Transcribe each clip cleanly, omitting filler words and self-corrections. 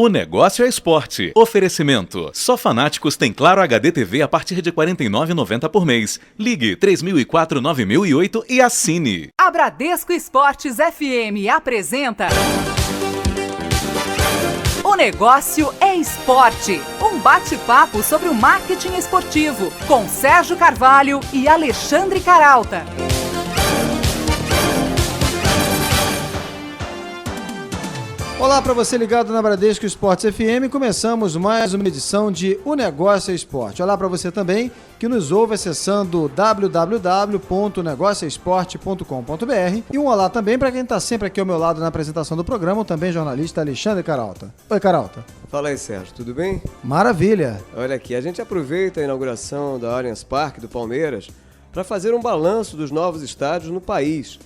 O negócio é esporte. Oferecimento. Só Fanáticos tem Claro HD TV a partir de R$ 49,90 por mês. Ligue 3004-9008 e assine. A Bradesco Esportes FM apresenta... O negócio é esporte. Um bate-papo sobre o marketing esportivo com Sérgio Carvalho e Alexandre Caralta. Olá para você ligado na Bradesco Esportes FM, começamos mais uma edição de O Negócio é Esporte. Olá para você também que nos ouve acessando www.negocioesporte.com.br e um olá também para quem está sempre aqui ao meu lado na apresentação do programa, o também jornalista Alexandre Caralta. Oi, Caralta. Fala aí, Sérgio, tudo bem? Maravilha. Olha aqui, a gente aproveita a inauguração da Allianz Parque do Palmeiras para fazer um balanço dos novos estádios no país.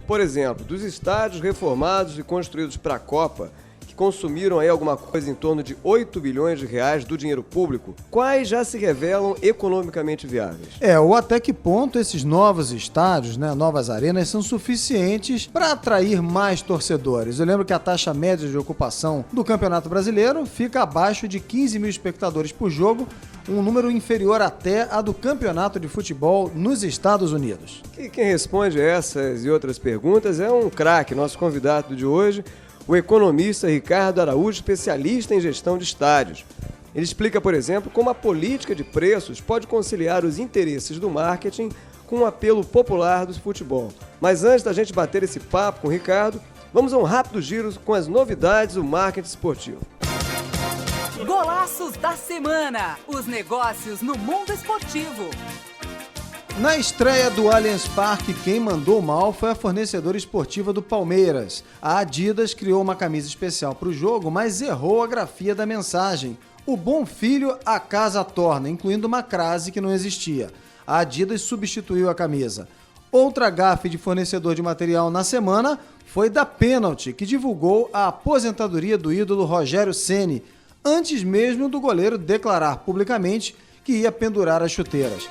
Por exemplo, dos estádios reformados e construídos para a Copa, que consumiram aí alguma coisa em torno de 8 bilhões de reais do dinheiro público, quais já se revelam economicamente viáveis? Ou até que ponto esses novos estádios, novas arenas, são suficientes para atrair mais torcedores. Eu lembro que a taxa média de ocupação do Campeonato Brasileiro fica abaixo de 15 mil espectadores por jogo, um número inferior até a do Campeonato de Futebol nos Estados Unidos. E quem responde essas e outras perguntas é um craque, nosso convidado de hoje, o economista Ricardo Araújo, especialista em gestão de estádios. Ele explica, por exemplo, como a política de preços pode conciliar os interesses do marketing com o apelo popular do futebol. Mas antes da gente bater esse papo com o Ricardo, vamos a um rápido giro com as novidades do marketing esportivo. Golaços da semana. Os negócios no mundo esportivo. Na estreia do Allianz Parque, quem mandou mal foi a fornecedora esportiva do Palmeiras. A Adidas criou uma camisa especial para o jogo, mas errou a grafia da mensagem. O bom filho a casa torna, incluindo uma crase que não existia. A Adidas substituiu a camisa. Outra gafe de fornecedor de material na semana foi da Pênalti, que divulgou a aposentadoria do ídolo Rogério Ceni, antes mesmo do goleiro declarar publicamente que ia pendurar as chuteiras.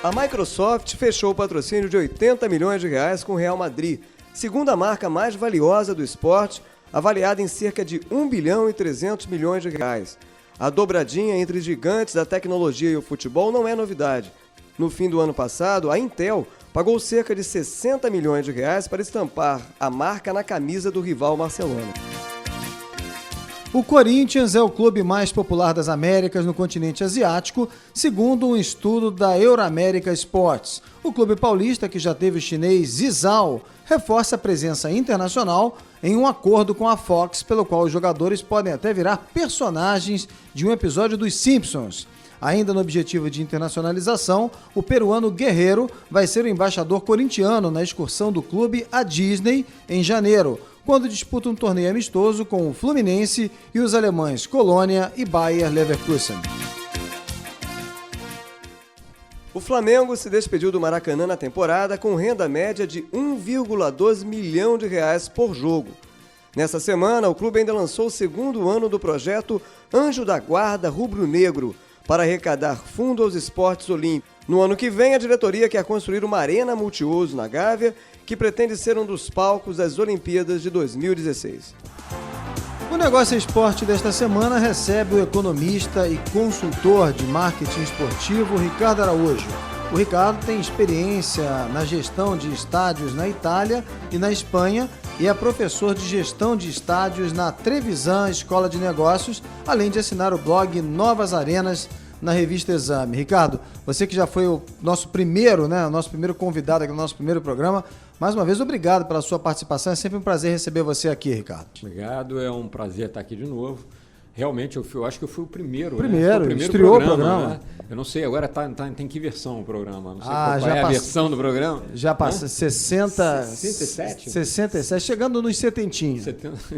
A Microsoft fechou o patrocínio de 80 milhões de reais com o Real Madrid, segunda marca mais valiosa do esporte, avaliada em cerca de 1 bilhão e 300 milhões de reais. A dobradinha entre gigantes da tecnologia e o futebol não é novidade. No fim do ano passado, a Intel pagou cerca de 60 milhões de reais para estampar a marca na camisa do rival Barcelona. O Corinthians é o clube mais popular das Américas no continente asiático, segundo um estudo da Euramérica Sports. O clube paulista, que já teve o chinês Zizou, reforça a presença internacional em um acordo com a Fox, pelo qual os jogadores podem até virar personagens de um episódio dos Simpsons. Ainda no objetivo de internacionalização, o peruano Guerreiro vai ser o embaixador corintiano na excursão do clube à Disney em janeiro, quando disputa um torneio amistoso com o Fluminense e os alemães Colônia e Bayer Leverkusen. O Flamengo se despediu do Maracanã na temporada com renda média de 1,12 milhão de reais por jogo. Nessa semana, o clube ainda lançou o segundo ano do projeto Anjo da Guarda Rubro-Negro, para arrecadar fundo aos esportes olímpicos. No ano que vem, a diretoria quer construir uma arena multiuso na Gávea, que pretende ser um dos palcos das Olimpíadas de 2016. O Negócio é Esporte desta semana recebe o economista e consultor de marketing esportivo Ricardo Araújo. O Ricardo tem experiência na gestão de estádios na Itália e na Espanha e é professor de gestão de estádios na Trevisan Escola de Negócios, além de assinar o blog Novas Arenas na revista Exame. Ricardo, você que já foi o nosso primeiro convidado aqui no nosso primeiro programa, mais uma vez, obrigado pela sua participação. É sempre um prazer receber você aqui, Ricardo. Obrigado, é um prazer estar aqui de novo. Realmente, eu acho que eu fui o primeiro. Primeiro, estreou o programa. Né? Eu não sei, agora tem que versão o programa. Não sei qual é a versão do programa. Já passa 67? 67, chegando nos setentinhos.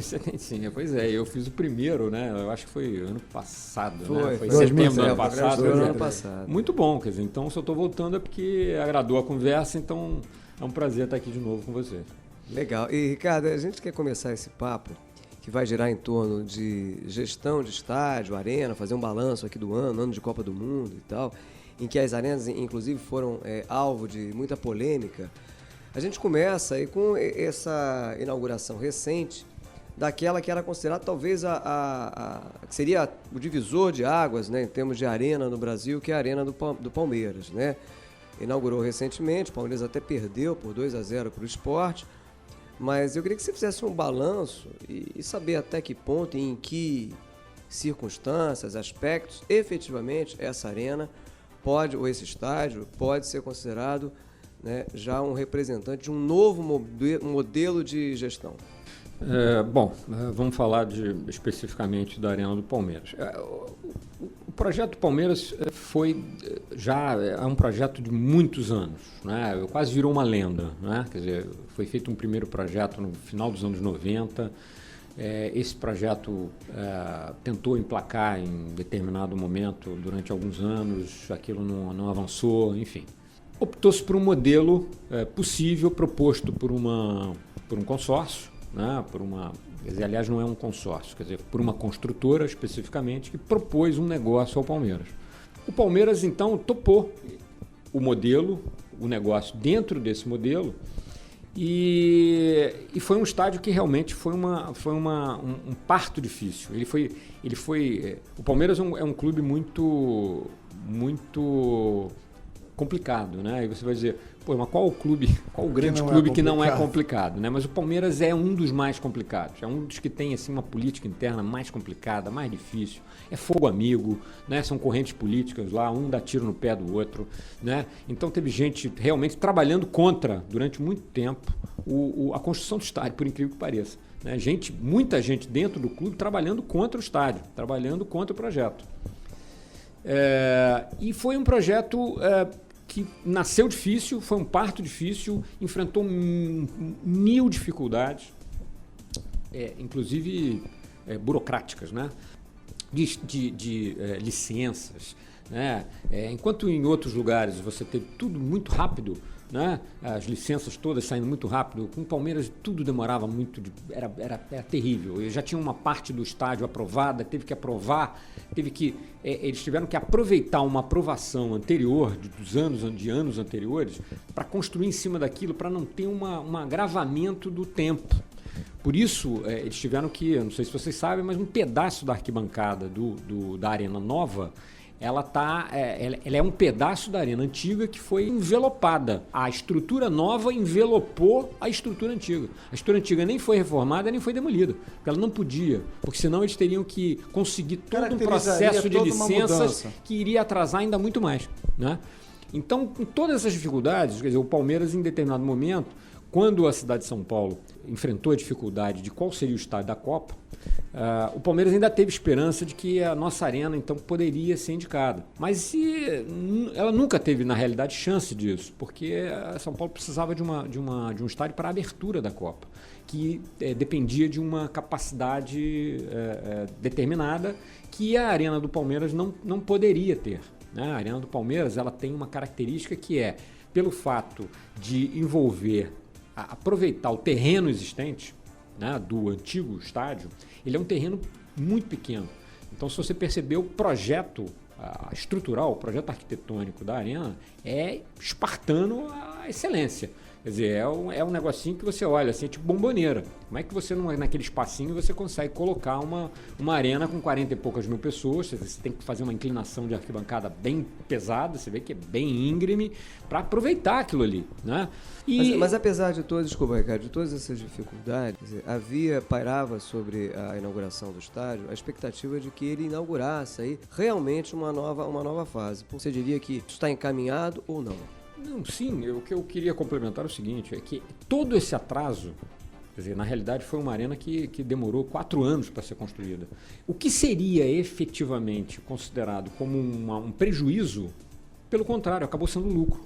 Setentinha, pois é. Eu fiz o primeiro, né? Eu acho que foi ano passado. Foi setembro do ano passado. Ano passado. Muito bom, quer dizer, então se eu estou voltando é porque agradou a conversa, então é um prazer estar aqui de novo com você. Legal. E, Ricardo, a gente quer começar esse papo que vai girar em torno de gestão de estádio, arena, fazer um balanço aqui do ano de Copa do Mundo e tal, em que as arenas, inclusive, foram alvo de muita polêmica. A gente começa aí com essa inauguração recente daquela que era considerada talvez que seria o divisor de águas, né, em termos de arena no Brasil, que é a Arena do Palmeiras, né? Inaugurou recentemente, o Palmeiras até perdeu por 2-0 para o Sport, mas eu queria que você fizesse um balanço e saber até que ponto e em que circunstâncias, aspectos, efetivamente essa arena pode, ou esse estádio, pode ser considerado, né, já um representante de um novo modelo de gestão. Vamos falar especificamente da Arena do Palmeiras. O projeto do Palmeiras é um projeto de muitos anos, né? Quase virou uma lenda, né? Quer dizer, foi feito um primeiro projeto no final dos anos 90. Esse projeto tentou emplacar em determinado momento durante alguns anos, aquilo não avançou, enfim. Optou-se por um modelo possível proposto por um consórcio, né, aliás, não é um consórcio, quer dizer, por uma construtora especificamente que propôs um negócio ao Palmeiras. O Palmeiras, então, topou o modelo, o negócio dentro desse modelo, e foi um estádio que realmente foi um parto difícil. O Palmeiras é um clube muito complicado, né? E você vai dizer, mas qual o grande clube que não é complicado, né? Mas o Palmeiras é um dos mais complicados, é um dos que tem assim uma política interna mais complicada, mais difícil, é fogo amigo, né? São correntes políticas lá, um dá tiro no pé do outro, né? Então teve gente realmente trabalhando contra, durante muito tempo, a construção do estádio, por incrível que pareça, né? Muita gente dentro do clube trabalhando contra o estádio, trabalhando contra o projeto. E foi um projeto que nasceu difícil, foi um parto difícil, enfrentou mil dificuldades, inclusive burocráticas, né? de licenças, né? Enquanto em outros lugares você teve tudo muito rápido, né? As licenças todas saindo muito rápido, com o Palmeiras tudo demorava muito, era terrível. Eu já tinha uma parte do estádio aprovada, teve que aprovar, eles tiveram que aproveitar uma aprovação anterior, de anos anteriores, para construir em cima daquilo, para não ter um agravamento do tempo. Por isso, eles tiveram que, eu não sei se vocês sabem, mas um pedaço da arquibancada da Arena Nova, ela é um pedaço da arena antiga que foi envelopada. A estrutura nova envelopou a estrutura antiga. A estrutura antiga nem foi reformada, nem foi demolida. Porque ela não podia, porque senão eles teriam que conseguir todo um processo de licenças que iria atrasar ainda muito mais, né? Então, com todas essas dificuldades, quer dizer, o Palmeiras, em determinado momento, quando a cidade de São Paulo enfrentou a dificuldade de qual seria o estádio da Copa, o Palmeiras ainda teve esperança de que a nossa arena então poderia ser indicada. Mas ela nunca teve, na realidade, chance disso, porque São Paulo precisava de um estádio para a abertura da Copa, que dependia de uma capacidade determinada que a Arena do Palmeiras não poderia ter, né? A Arena do Palmeiras ela tem uma característica que pelo fato de envolver aproveitar o terreno existente, né, do antigo estádio, ele é um terreno muito pequeno. Então, se você perceber, o projeto estrutural, o projeto arquitetônico da arena é espartano à excelência. Quer dizer, é um negocinho que você olha assim, é tipo bomboneira. Como é que você, naquele espacinho, você consegue colocar uma arena com 40 e poucas mil pessoas? Você tem que fazer uma inclinação de arquibancada bem pesada, você vê que é bem íngreme, para aproveitar aquilo ali, né? Mas apesar de todas, desculpa, Ricardo, de todas essas dificuldades, pairava sobre a inauguração do estádio a expectativa de que ele inaugurasse aí realmente uma nova fase. Você diria que isso está encaminhado ou não? Não, sim, o que eu queria complementar é o seguinte, é que todo esse atraso, quer dizer, na realidade foi uma arena que demorou 4 anos para ser construída. O que seria efetivamente considerado como um prejuízo, pelo contrário, acabou sendo lucro.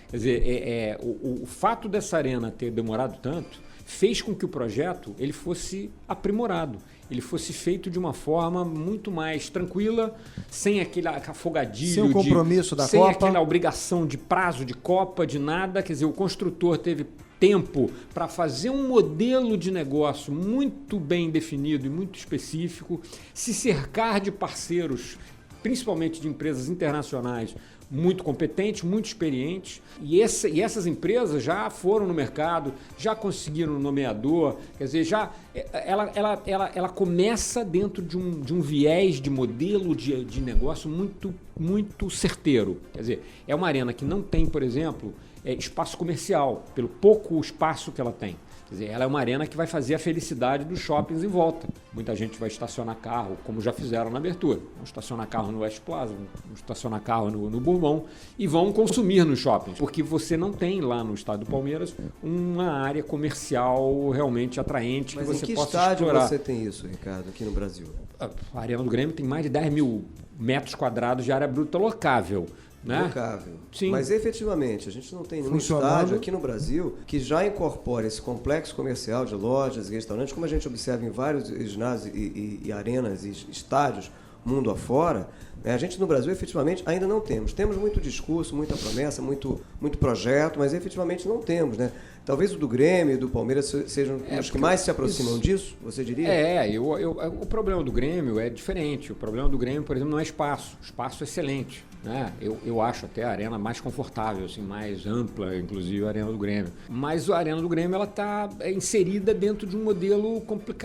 Quer dizer, o fato dessa arena ter demorado tanto fez com que o projeto ele fosse aprimorado, ele fosse feito de uma forma muito mais tranquila, sem aquele afogadilho, sem o compromisso da sem Copa, aquela obrigação de prazo de Copa, de nada. Quer dizer, o construtor teve tempo para fazer um modelo de negócio muito bem definido e muito específico, se cercar de parceiros, principalmente de empresas internacionais, muito competentes, muito experientes, e essas empresas já foram no mercado, já conseguiram um nomeador, quer dizer, ela começa dentro de um viés de modelo de negócio muito certeiro. Quer dizer, é uma arena que não tem, por exemplo, espaço comercial, pelo pouco espaço que ela tem. Quer dizer, ela é uma arena que vai fazer a felicidade dos shoppings em volta. Muita gente vai estacionar carro, como já fizeram na abertura. Vão estacionar carro no West Plaza, vão estacionar carro no Bourbon e vão consumir nos shoppings. Porque você não tem lá no estádio do Palmeiras uma área comercial realmente atraente que você possa explorar. Mas em que estádio você tem isso, Ricardo, aqui no Brasil? A Arena do Grêmio tem mais de 10 mil metros quadrados de área bruta locável. Né? Locável. Sim. Mas efetivamente, a gente não tem nenhum estádio aqui no Brasil que já incorpore esse complexo comercial de lojas e restaurantes, como a gente observa em vários ginásios e arenas e estádios mundo afora. Né? A gente no Brasil efetivamente ainda não temos. Temos muito discurso, muita promessa, muito projeto, mas efetivamente não temos. Né? Talvez o do Grêmio e do Palmeiras sejam os que mais se aproximam disso, você diria? O problema do Grêmio é diferente. O problema do Grêmio, por exemplo, não é espaço. Espaço é excelente. Né? Eu acho até a arena mais confortável, assim, mais ampla, inclusive a Arena do Grêmio. Mas a Arena do Grêmio ela está inserida dentro de um modelo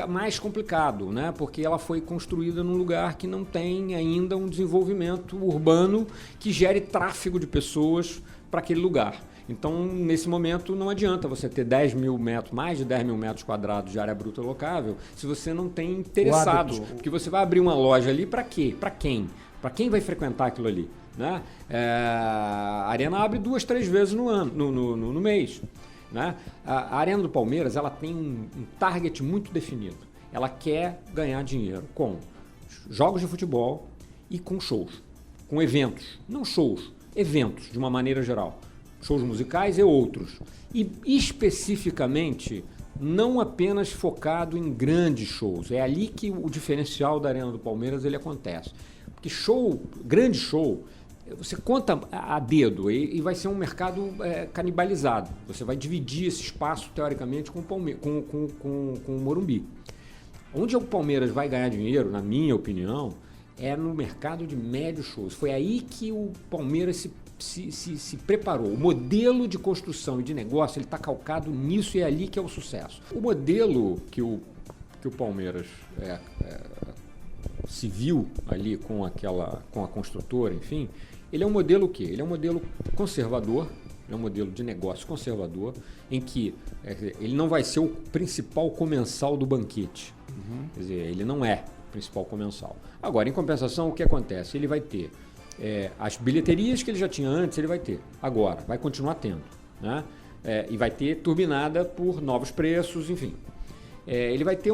mais complicado, né? Porque ela foi construída num lugar que não tem ainda um desenvolvimento urbano que gere tráfego de pessoas para aquele lugar. Então, nesse momento, não adianta você ter 10 mil metros, mais de 10 mil metros quadrados de área bruta locável, se você não tem interessados. Porque você vai abrir uma loja ali para quê? Para quem? Para quem vai frequentar aquilo ali? Né? A Arena abre 2, 3 vezes no mês. Né? A Arena do Palmeiras ela tem um target muito definido. Ela quer ganhar dinheiro com jogos de futebol e com shows, com eventos. Não shows, eventos de uma maneira geral. Shows musicais e outros. E especificamente, não apenas focado em grandes shows. É ali que o diferencial da Arena do Palmeiras ele acontece. Porque grande show, você conta a dedo e vai ser um mercado canibalizado. Você vai dividir esse espaço, teoricamente, com o Morumbi. Onde o Palmeiras vai ganhar dinheiro, na minha opinião, é no mercado de médios shows. Foi aí que o Palmeiras se preparou. O modelo de construção e de negócio ele está calcado nisso e é ali que é o sucesso. O modelo que o Palmeiras se viu ali com a construtora, enfim, ele é um modelo o quê? Ele é um modelo conservador, é um modelo de negócio conservador, em que ele não vai ser o principal comensal do banquete. Quer dizer, ele não é o principal comensal. Agora, em compensação, o que acontece? Ele vai ter as bilheterias que ele já tinha antes, ele vai ter. Agora, vai continuar tendo. Né? E vai ter turbinada por novos preços, enfim. Ele vai ter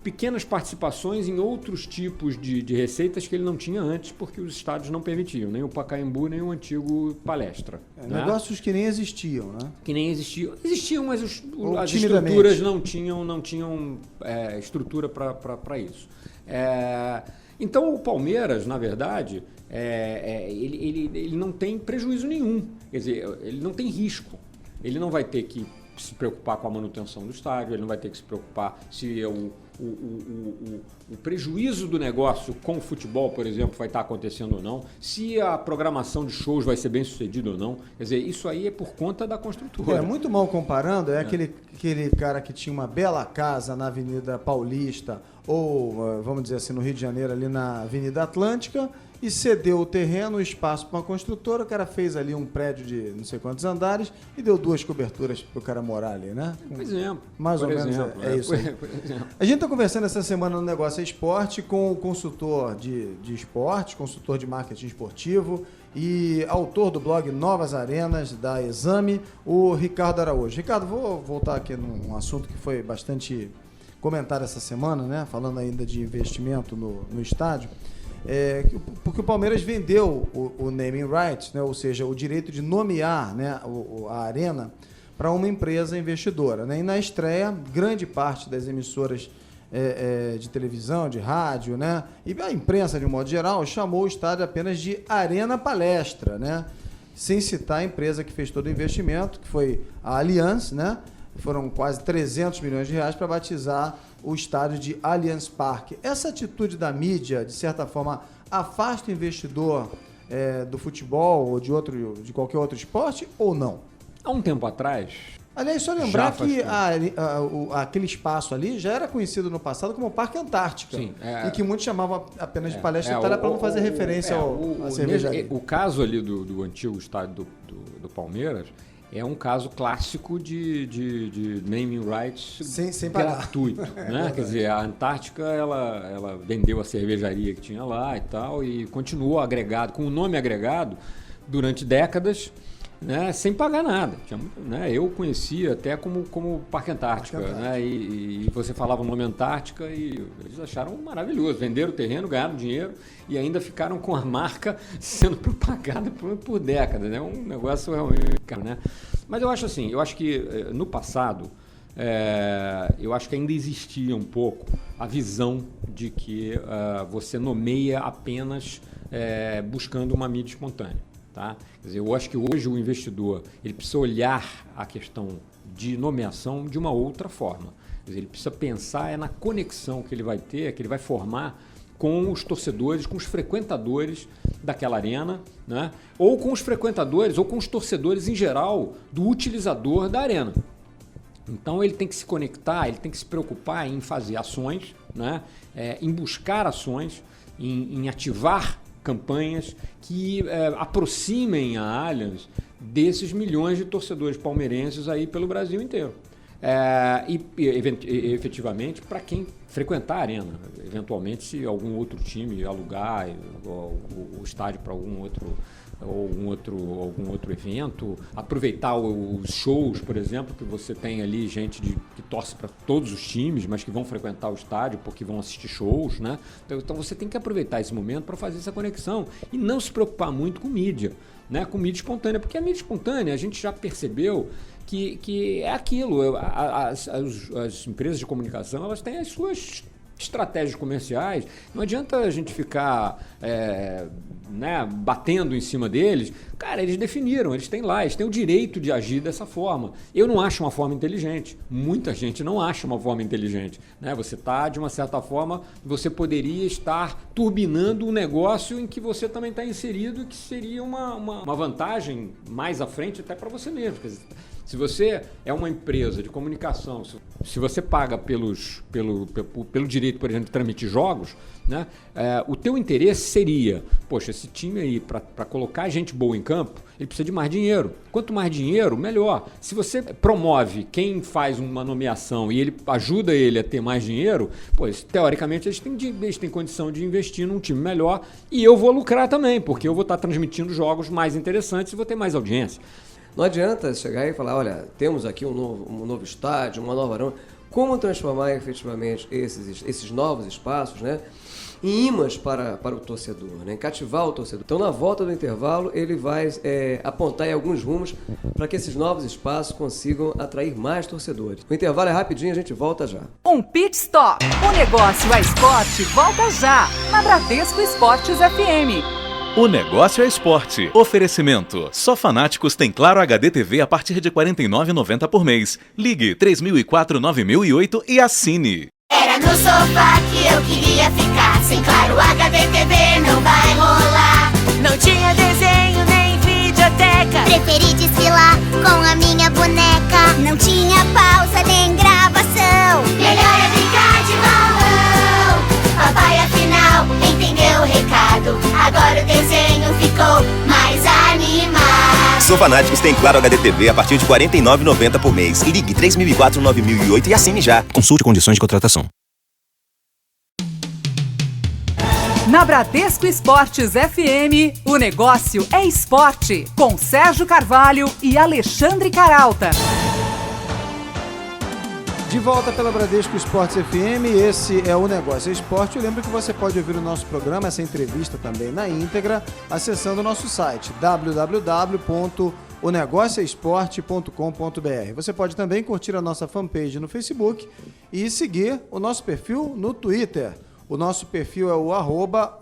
pequenas participações em outros tipos de receitas que ele não tinha antes, porque os estádios não permitiam, nem o Pacaembu, nem o antigo Palestra. Né? Negócios que nem existiam, né? Que nem existiam. Existiam, mas as estruturas não tinham estrutura para isso. Então, o Palmeiras, na verdade, ele não tem prejuízo nenhum. Quer dizer, ele não tem risco. Ele não vai ter que se preocupar com a manutenção do estádio, ele não vai ter que se preocupar se o prejuízo do negócio com o futebol, por exemplo, vai estar acontecendo ou não, se a programação de shows vai ser bem sucedida ou não. Quer dizer, isso aí é por conta da construtora. Muito mal comparando, aquele cara que tinha uma bela casa na Avenida Paulista ou, vamos dizer assim, no Rio de Janeiro, ali na Avenida Atlântica, e cedeu o terreno, o espaço para uma construtora. O cara fez ali um prédio de não sei quantos andares e deu 2 coberturas para o cara morar ali, né? Por exemplo. Mais ou menos é isso aí. A gente está conversando essa semana no Negócio é Esporte com o consultor de esporte, consultor de marketing esportivo e autor do blog Novas Arenas, da Exame, o Ricardo Araújo. Ricardo, vou voltar aqui num assunto que foi bastante comentado essa semana, né? Falando ainda de investimento no estádio. Porque o Palmeiras vendeu o naming rights, né? Ou seja, o direito de nomear, né, a arena para uma empresa investidora. Né? E na estreia, grande parte das emissoras de televisão, de rádio, né, e a imprensa, de um modo geral, chamou o estádio apenas de Arena Palestra, né? Sem citar a empresa que fez todo o investimento, que foi a Allianz, né? Foram quase 300 milhões de reais para batizar o estádio de Allianz Parque. Essa atitude da mídia, de certa forma, afasta o investidor do futebol ou de qualquer outro esporte ou não? Há um tempo atrás... Aliás, só lembrar que aquele espaço ali já era conhecido no passado como Parque Antártica. Sim, e que muitos chamavam apenas de Palestra Itália para não fazer referência à cervejaria. O caso ali do antigo estádio do Palmeiras é um caso clássico de naming rights sem pagar. Gratuito. Né? Quer dizer, a Antártica ela vendeu a cervejaria que tinha lá e tal, e continuou agregado, com o nome agregado, durante décadas. Né, sem pagar nada. Né, eu conhecia até como Parque Antártica. Né, e você falava o nome Antártica e eles acharam maravilhoso. Venderam o terreno, ganharam dinheiro e ainda ficaram com a marca sendo propagada por décadas. Né, um negócio realmente... Né? Mas eu acho assim, que no passado, eu acho que ainda existia um pouco a visão de que você nomeia apenas buscando uma mídia espontânea. Tá? Quer dizer, eu acho que hoje o investidor ele precisa olhar a questão de nomeação de uma outra forma. Quer dizer, ele precisa pensar na conexão que ele vai ter, que ele vai formar com os torcedores, com os frequentadores daquela arena, né? Ou com os frequentadores, ou com os torcedores em geral do utilizador da arena. Então ele tem que se conectar, ele tem que se preocupar em fazer ações, né? Em buscar ações, em ativar campanhas que aproximem a Allianz desses milhões de torcedores palmeirenses aí pelo Brasil inteiro. E efetivamente, para quem frequentar a arena, eventualmente se algum outro time alugar o estádio para algum outro evento, aproveitar os shows, por exemplo, que você tem ali gente que torce para todos os times, mas que vão frequentar o estádio porque vão assistir shows, né? Então você tem que aproveitar esse momento para fazer essa conexão e não se preocupar muito com mídia, né? Com mídia espontânea, porque a mídia espontânea a gente já percebeu que é aquilo, as empresas de comunicação elas têm as suas estratégias comerciais, não adianta a gente ficar batendo em cima deles. Cara, eles definiram, eles têm o direito de agir dessa forma. Eu não acho uma forma inteligente, muita gente não acha uma forma inteligente. Né? Você está, de uma certa forma, você poderia estar turbinando um negócio em que você também está inserido e que seria uma vantagem mais à frente até para você mesmo. Quer dizer, se você é uma empresa de comunicação, se você paga pelo direito, por exemplo, de transmitir jogos, né, o teu interesse seria, poxa, esse time aí, para colocar gente boa em campo, ele precisa de mais dinheiro. Quanto mais dinheiro, melhor. Se você promove quem faz uma nomeação e ele ajuda ele a ter mais dinheiro, pois, teoricamente, eles têm condição de investir num time melhor e eu vou lucrar também, porque eu vou estar transmitindo jogos mais interessantes e vou ter mais audiência. Não adianta chegar e falar, olha, temos aqui um novo estádio, uma nova arena. Como transformar efetivamente esses novos espaços, né, em imãs para o torcedor, né, em cativar o torcedor. Então, na volta do intervalo, ele vai apontar em alguns rumos para que esses novos espaços consigam atrair mais torcedores. O intervalo é rapidinho, a gente volta já. Um pit stop. O negócio é esporte, volta já, na Bradesco Esportes FM. O negócio é esporte. Oferecimento. Só Fanáticos tem Claro HD TV a partir de R$ 49,90 por mês. Ligue 3004-9008 e assine. Era no sofá que eu queria ficar. Sem Claro HD TV não vai rolar. Não tinha desenho nem videoteca. Preferi desfilar com a minha boneca. Não tinha pausa nem gravação. Melhor é brincar de balão. Papai afinal entendeu o recado. Agora o desenho ficou mais animado. Sou Fanáticos tem Claro HD TV a partir de R$ 49,90 por mês. Ligue 3004-9008 e assine já. Consulte condições de contratação. Na Bradesco Esportes FM, o negócio é esporte. Com Sérgio Carvalho e Alexandre Caralta. De volta pela Bradesco Esportes FM, esse é o Negócio é Esporte. Eu lembro que você pode ouvir o nosso programa, essa entrevista também na íntegra, acessando o nosso site www.onegocioesporte.com.br. Você pode também curtir a nossa fanpage no Facebook e seguir o nosso perfil no Twitter. O nosso perfil é o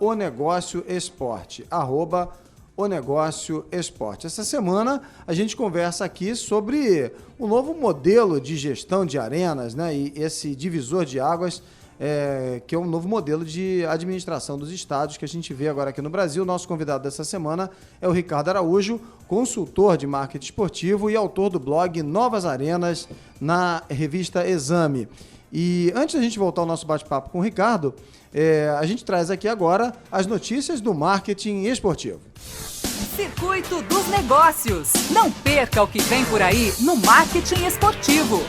@onegocioesporte, O Negócio Esporte. Essa semana a gente conversa aqui sobre o novo modelo de gestão de arenas, né? E esse divisor de águas que é um novo modelo de administração dos estádios que a gente vê agora aqui no Brasil. Nosso convidado dessa semana é o Ricardo Araújo, consultor de marketing esportivo e autor do blog Novas Arenas na revista Exame. E antes da gente voltar ao nosso bate-papo com o Ricardo, a gente traz aqui agora as notícias do marketing esportivo. Circuito dos Negócios. Não perca o que vem por aí no marketing esportivo.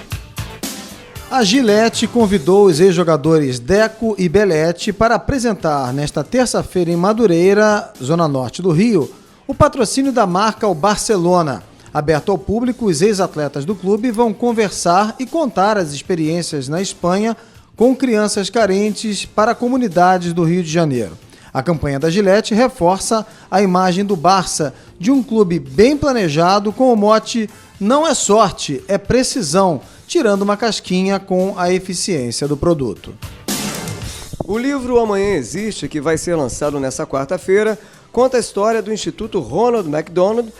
A Gillette convidou os ex-jogadores Deco e Belete para apresentar nesta terça-feira em Madureira, zona norte do Rio, o patrocínio da marca ao Barcelona. Aberto ao público, os ex-atletas do clube vão conversar e contar as experiências na Espanha com crianças carentes para comunidades do Rio de Janeiro. A campanha da Gillette reforça a imagem do Barça, de um clube bem planejado com o mote "Não é sorte, é precisão", tirando uma casquinha com a eficiência do produto. O livro Amanhã Existe, que vai ser lançado nesta quarta-feira, conta a história do Instituto Ronald McDonald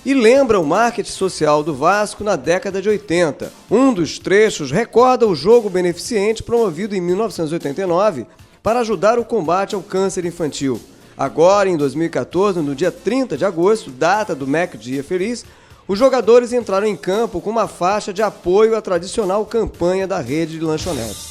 e lembra o marketing social do Vasco na década de 80. Um dos trechos recorda o jogo beneficente promovido em 1989 para ajudar o combate ao câncer infantil. Agora, em 2014, no dia 30 de agosto, data do Mac Dia Feliz, os jogadores entraram em campo com uma faixa de apoio à tradicional campanha da rede de lanchonetes.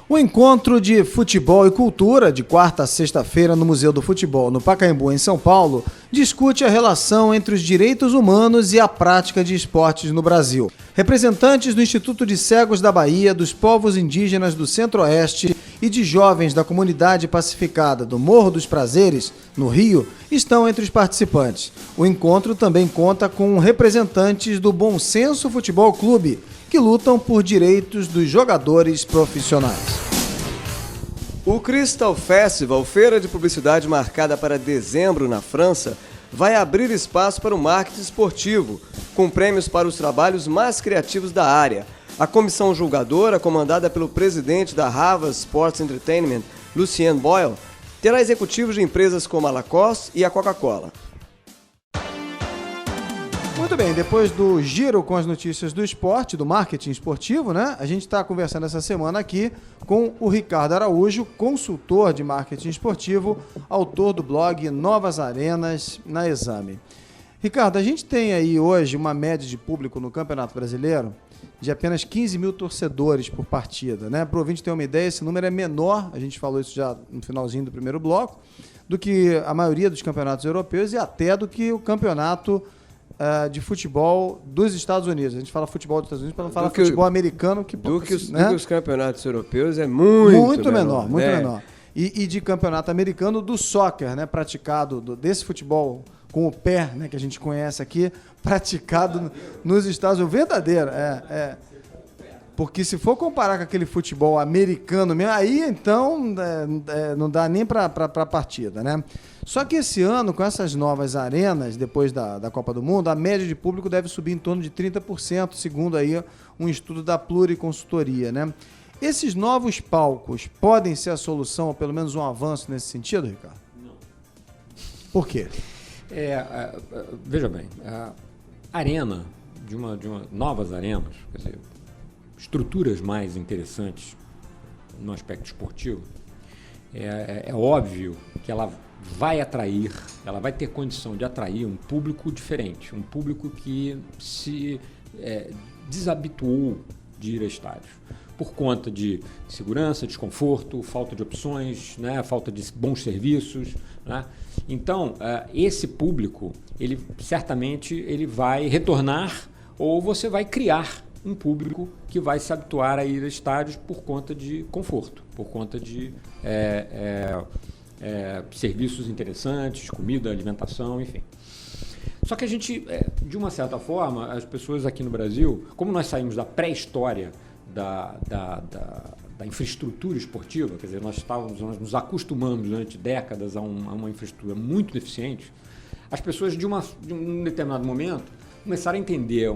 O encontro de futebol e cultura, de quarta a sexta-feira no Museu do Futebol, no Pacaembu, em São Paulo, discute a relação entre os direitos humanos e a prática de esportes no Brasil. Representantes do Instituto de Cegos da Bahia, dos povos indígenas do Centro-Oeste e de jovens da comunidade pacificada do Morro dos Prazeres, no Rio, estão entre os participantes. O encontro também conta com representantes do Bom Senso Futebol Clube, que lutam por direitos dos jogadores profissionais. O Crystal Festival, feira de publicidade marcada para dezembro na França, vai abrir espaço para o marketing esportivo, com prêmios para os trabalhos mais criativos da área. A comissão julgadora, comandada pelo presidente da Harvard Sports Entertainment, Lucien Boyle, terá executivos de empresas como a Lacoste e a Coca-Cola. Muito bem, depois do giro com as notícias do esporte, do marketing esportivo, né? A gente está conversando essa semana aqui com o Ricardo Araújo, consultor de marketing esportivo, autor do blog Novas Arenas na Exame. Ricardo, a gente tem aí hoje uma média de público no Campeonato Brasileiro de apenas 15 mil torcedores por partida, né? Para o ouvinte ter uma ideia, esse número é menor, a gente falou isso já no finalzinho do primeiro bloco, do que a maioria dos campeonatos europeus e até do que o campeonato de futebol dos Estados Unidos. A gente fala futebol dos Estados Unidos para não falar futebol americano. Do que os campeonatos europeus é muito menor. Muito menor. E de campeonato americano do soccer, né? Praticado, desse futebol com o pé, né? Que a gente conhece aqui, praticado nos Estados Unidos. Verdadeiro, Porque se for comparar com aquele futebol americano mesmo, aí então não dá nem para partida, né? Só que esse ano, com essas novas arenas, depois da Copa do Mundo, a média de público deve subir em torno de 30%, segundo aí um estudo da Pluriconsultoria, né? Esses novos palcos podem ser a solução, ou pelo menos um avanço nesse sentido, Ricardo? Não. Por quê? Veja bem, a arena, de uma novas arenas, quer dizer, estruturas mais interessantes no aspecto esportivo, é óbvio que ela vai ter condição de atrair um público diferente, um público que se desabituou de ir a estádios, por conta de segurança, desconforto, falta de opções, né, falta de bons serviços, né? Então, esse público, ele certamente ele vai retornar, ou você vai criar um público que vai se habituar a ir a estádios por conta de conforto, por conta de serviços interessantes, comida, alimentação, enfim. Só que a gente, de uma certa forma, as pessoas aqui no Brasil, como nós saímos da pré-história da infraestrutura esportiva, quer dizer, nós nos acostumamos durante décadas a uma infraestrutura muito deficiente, as pessoas, de um determinado momento, começaram a entender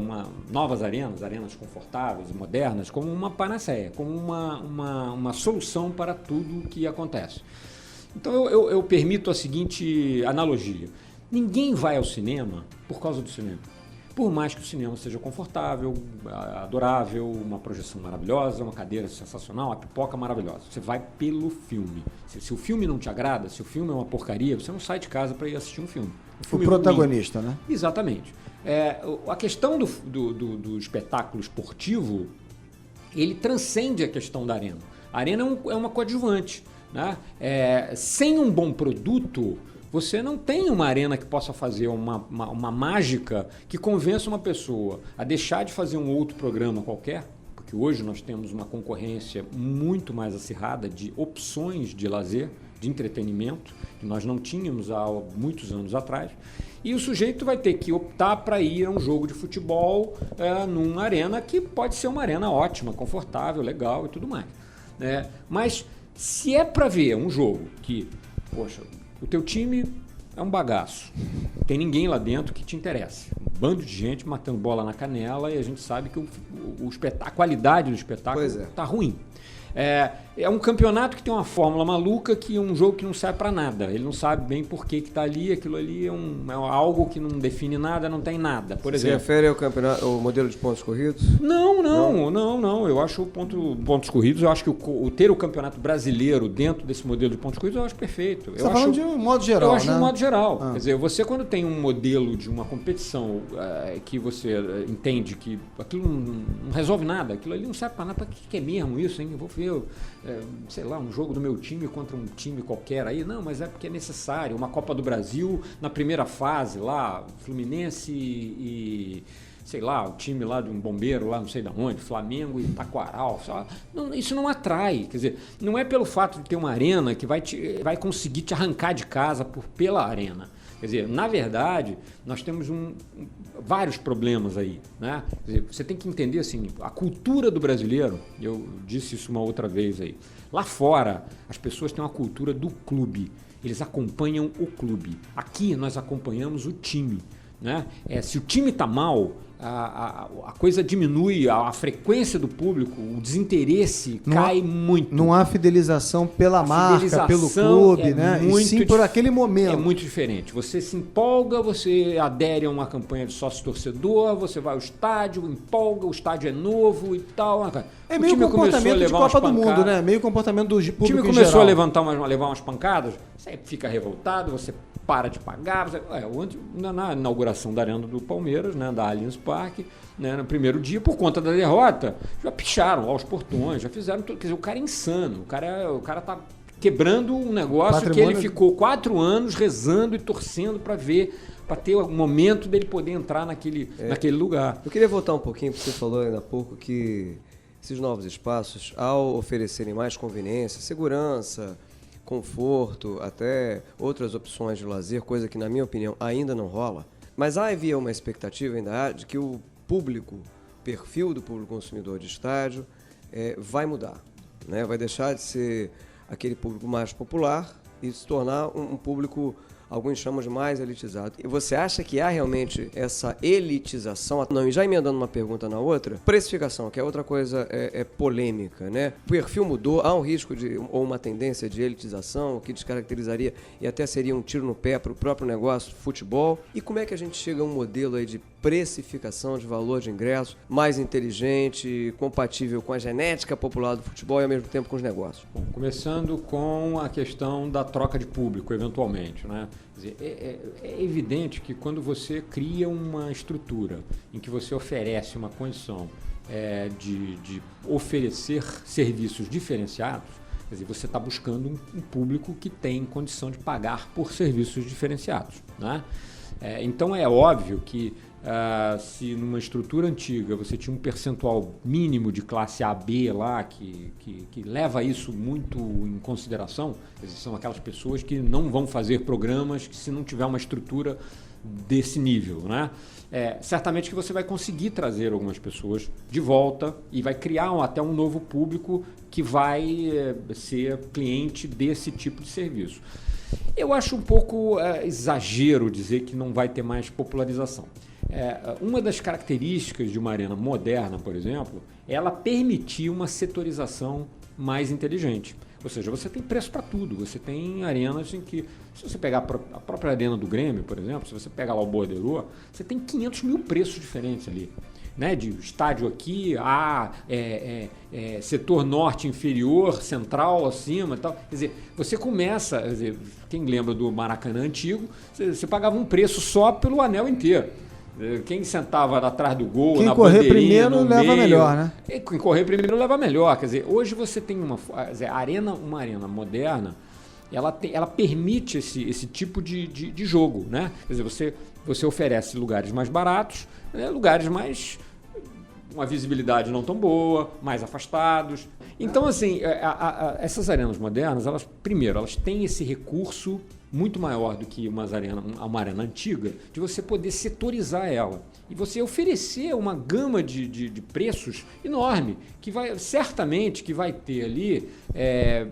novas arenas confortáveis e modernas, como uma panaceia, como uma solução para tudo que acontece. Então eu permito a seguinte analogia: ninguém vai ao cinema por causa do cinema. Por mais que o cinema seja confortável, adorável, uma projeção maravilhosa, uma cadeira sensacional, a pipoca maravilhosa. Você vai pelo filme. Se o filme não te agrada, se o filme é uma porcaria, você não sai de casa para ir assistir um filme. O protagonista, né? Exatamente. A questão do espetáculo esportivo, ele transcende a questão da arena. A arena é uma coadjuvante, né? Sem um bom produto, você não tem uma arena que possa fazer uma mágica que convença uma pessoa a deixar de fazer um outro programa qualquer, porque hoje nós temos uma concorrência muito mais acirrada de opções de lazer, de entretenimento, que nós não tínhamos há muitos anos atrás. E o sujeito vai ter que optar para ir a um jogo de futebol numa arena que pode ser uma arena ótima, confortável, legal e tudo mais. Mas se é para ver um jogo que, poxa, o teu time é um bagaço, tem ninguém lá dentro que te interesse. Um bando de gente matando bola na canela e a gente sabe que a qualidade do espetáculo está ruim. É um campeonato que tem uma fórmula maluca, que é um jogo que não serve para nada. Ele não sabe bem por que está ali, aquilo ali é algo que não define nada, não tem nada. Por exemplo, se refere ao modelo de pontos corridos? Não. Eu acho pontos corridos, eu acho que ter o campeonato brasileiro dentro desse modelo de pontos corridos, eu acho perfeito. Você está falando de um modo geral, Eu acho né? de um modo geral. Quer dizer, você quando tem um modelo de uma competição que você entende que aquilo não resolve nada, aquilo ali não serve para nada, para que é mesmo isso, hein? Eu vou ver, sei lá, um jogo do meu time contra um time qualquer aí. Não, mas é porque é necessário. Uma Copa do Brasil na primeira fase lá, Fluminense e sei lá, o time lá de um bombeiro lá não sei de onde, Flamengo e Taquaral. Isso não atrai. Quer dizer, não é pelo fato de ter uma arena que vai conseguir te arrancar de casa pela arena. Quer dizer, na verdade, nós temos vários problemas aí, né? Quer dizer, você tem que entender assim, a cultura do brasileiro, eu disse isso uma outra vez aí, lá fora as pessoas têm uma cultura do clube, eles acompanham o clube. Aqui nós acompanhamos o time, né? Se o time está mal, a coisa diminui, a frequência do público, o desinteresse cai muito. Não há fidelização pela marca, pelo clube, né? E sim por aquele momento. É muito diferente. Você se empolga, você adere a uma campanha de sócio-torcedor, você vai ao estádio, empolga, o estádio é novo e tal. É meio comportamento de Copa do Mundo, né? Meio comportamento do público em geral. O time começou a levar umas pancadas, você fica revoltado, você para de pagar. Na inauguração da Arena do Palmeiras, né, da Allianz Parque, né, no primeiro dia, por conta da derrota, já picharam aos portões, já fizeram tudo. Quer dizer, o cara é insano, o cara tá quebrando um negócio que ele ficou 4 anos rezando e torcendo para ver, para ter o momento dele poder entrar naquele lugar. Eu queria voltar um pouquinho, porque você falou ainda há pouco que esses novos espaços, ao oferecerem mais conveniência, segurança, conforto, até outras opções de lazer, coisa que, na minha opinião, ainda não rola. Mas havia uma expectativa ainda de que o perfil do público consumidor de estádio vai mudar, né? Vai deixar de ser aquele público mais popular e se tornar um público, alguns chamam de mais elitizado. E você acha que há realmente essa elitização? Não, e já emendando uma pergunta na outra, precificação, que é outra coisa polêmica, né? O perfil mudou, há um risco ou uma tendência de elitização que descaracterizaria e até seria um tiro no pé para o próprio negócio do futebol. E como é que a gente chega a um modelo aí de precificação de valor de ingresso mais inteligente, compatível com a genética popular do futebol e ao mesmo tempo com os negócios? Bom, começando com a questão da troca de público, eventualmente, né? Quer dizer, é evidente que quando você cria uma estrutura em que você oferece uma condição de oferecer serviços diferenciados, quer dizer, você está buscando um público que tem condição de pagar por serviços diferenciados, né? Então é óbvio que se numa estrutura antiga você tinha um percentual mínimo de classe A, B lá, que leva isso muito em consideração, são aquelas pessoas que não vão fazer programas que se não tiver uma estrutura desse nível, né? Certamente que você vai conseguir trazer algumas pessoas de volta e vai criar até um novo público que vai ser cliente desse tipo de serviço. Eu acho um pouco exagero dizer que não vai ter mais popularização. Uma das características de uma arena moderna, por exemplo, é ela permitir uma setorização mais inteligente. Ou seja, você tem preço para tudo. Você tem arenas em que, se você pegar a própria arena do Grêmio, por exemplo, se você pegar lá o Bordeaux, você tem 500 mil preços diferentes ali. Né, de estádio aqui, setor norte inferior, central acima e tal. Quer dizer, você começa, quer dizer, quem lembra do Maracanã antigo, você pagava um preço só pelo anel inteiro. Quem sentava atrás do gol, quem na correr bandeirinha, primeiro no leva meio, melhor, né? Quem correr primeiro leva melhor. Quer dizer, hoje você tem uma arena moderna, ela permite esse tipo de jogo, né? Quer dizer, você oferece lugares mais baratos, né? Lugares mais uma visibilidade não tão boa, mais afastados. Então, assim, essas arenas modernas, elas têm esse recurso muito maior do que uma arena antiga, de você poder setorizar ela. E você oferecer uma gama de preços enorme, que certamente vai ter ali